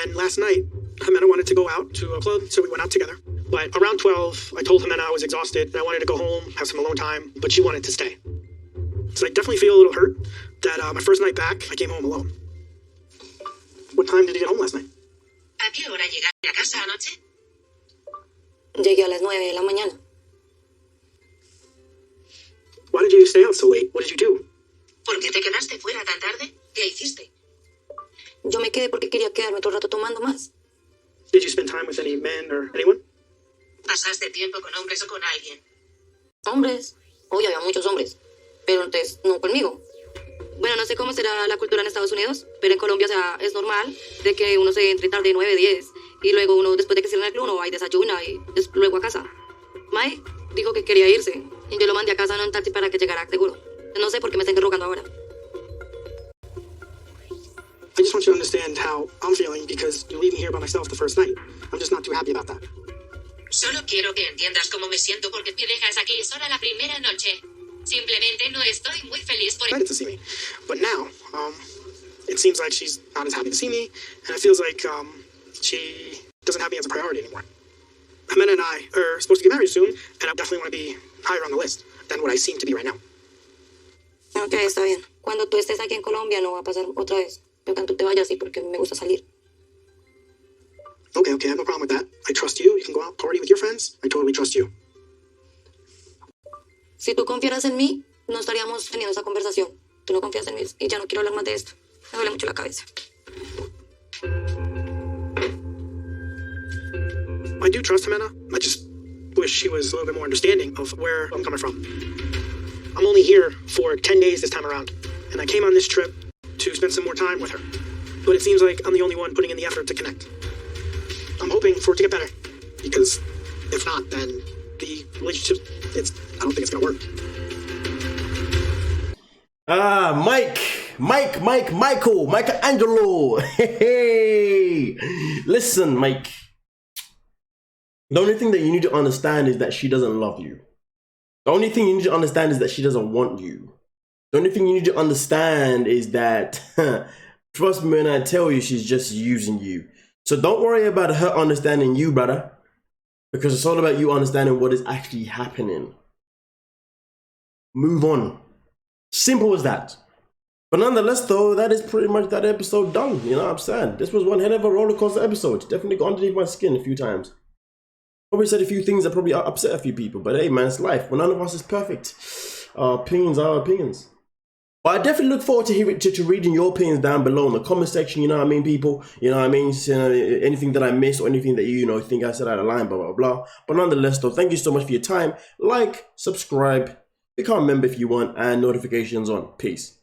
and last night, Ximena wanted to go out to a club, so we went out together. But around 12, I told Ximena I was exhausted, and I wanted to go home, have some alone time, but she wanted to stay. So I definitely feel a little hurt that my first night back, I came home alone. What time did you get home last night? ¿A qué hora llegaste a casa anoche? Llegué a las 9 de la mañana. Why did you stay out so late? What did you do? ¿Por qué te quedaste fuera tan tarde? ¿Qué hiciste? Yo me quedé porque quería quedarme todo el rato tomando más. Did you spend time with any men or anyone? ¿Pasaste tiempo con hombres o con alguien? Hombres. Hoy había muchos hombres. Pero antes no conmigo. Bueno, no sé cómo será la cultura en Estados Unidos, pero en Colombia, o sea, es normal de que uno se entre tarde 9, 10, y luego uno, después de que cierra el club, uno va y desayuna, y luego a casa. Mae dijo que quería irse, y yo lo mandé a casa en un taxi para que llegara seguro. No sé por qué me está interrogando ahora. I just want you to understand how I'm feeling because you're leaving here by myself the first night. I'm just not too happy about that. Solo quiero que entiendas cómo me siento porque me dejas aquí sola la primera noche. Simplemente no estoy muy feliz por... Excited to see me, but now, it seems like she's not as happy to see me, and it feels like she doesn't have me as a priority anymore. Ximena and I are supposed to get married soon, and I definitely want to be higher on the list than what I seem to be right now. Ok, está bien. Cuando tú estés aquí en Colombia no va a pasar otra vez. Yo cuando tú te vayas, sí, porque me gusta salir. Okay, I have no problem with that. I trust you. You can go out, party with your friends. I totally trust you. Si tú confiaras en mí, no estaríamos teniendo esa conversación. Tú no confías en mí y ya no quiero hablar más de esto. Me duele mucho la cabeza. I do trust Ximena. I just wish she was a little bit more understanding of where I'm coming from. I'm only here for 10 days this time around, and I came on this trip to spend some more time with her. But it seems like I'm the only one putting in the effort to connect. I'm hoping for it to get better, because if not, then the relationship, I don't think it's gonna work. Michelangelo. Hey, listen, Mike. The only thing that you need to understand is that she doesn't love you. The only thing you need to understand is that she doesn't want you. The only thing you need to understand is that, trust me when I tell you, she's just using you. So don't worry about her understanding you, brother. Because it's all about you understanding what is actually happening. Move on. Simple as that. But nonetheless, though, that is pretty much that episode done. You know what I'm saying? This was one hell of a roller coaster episode. Definitely got underneath my skin a few times. Probably said a few things that probably upset a few people. But hey, man, it's life. Well, none of us is perfect. Our opinions are opinions. But I definitely look forward to reading your opinions down below in the comment section. You know what I mean, people? You know what I mean? Anything that I missed or anything that you think I said out of line, blah, blah, blah. But nonetheless, though, thank you so much for your time. Like, subscribe, become a member if you want, and notifications on. Peace.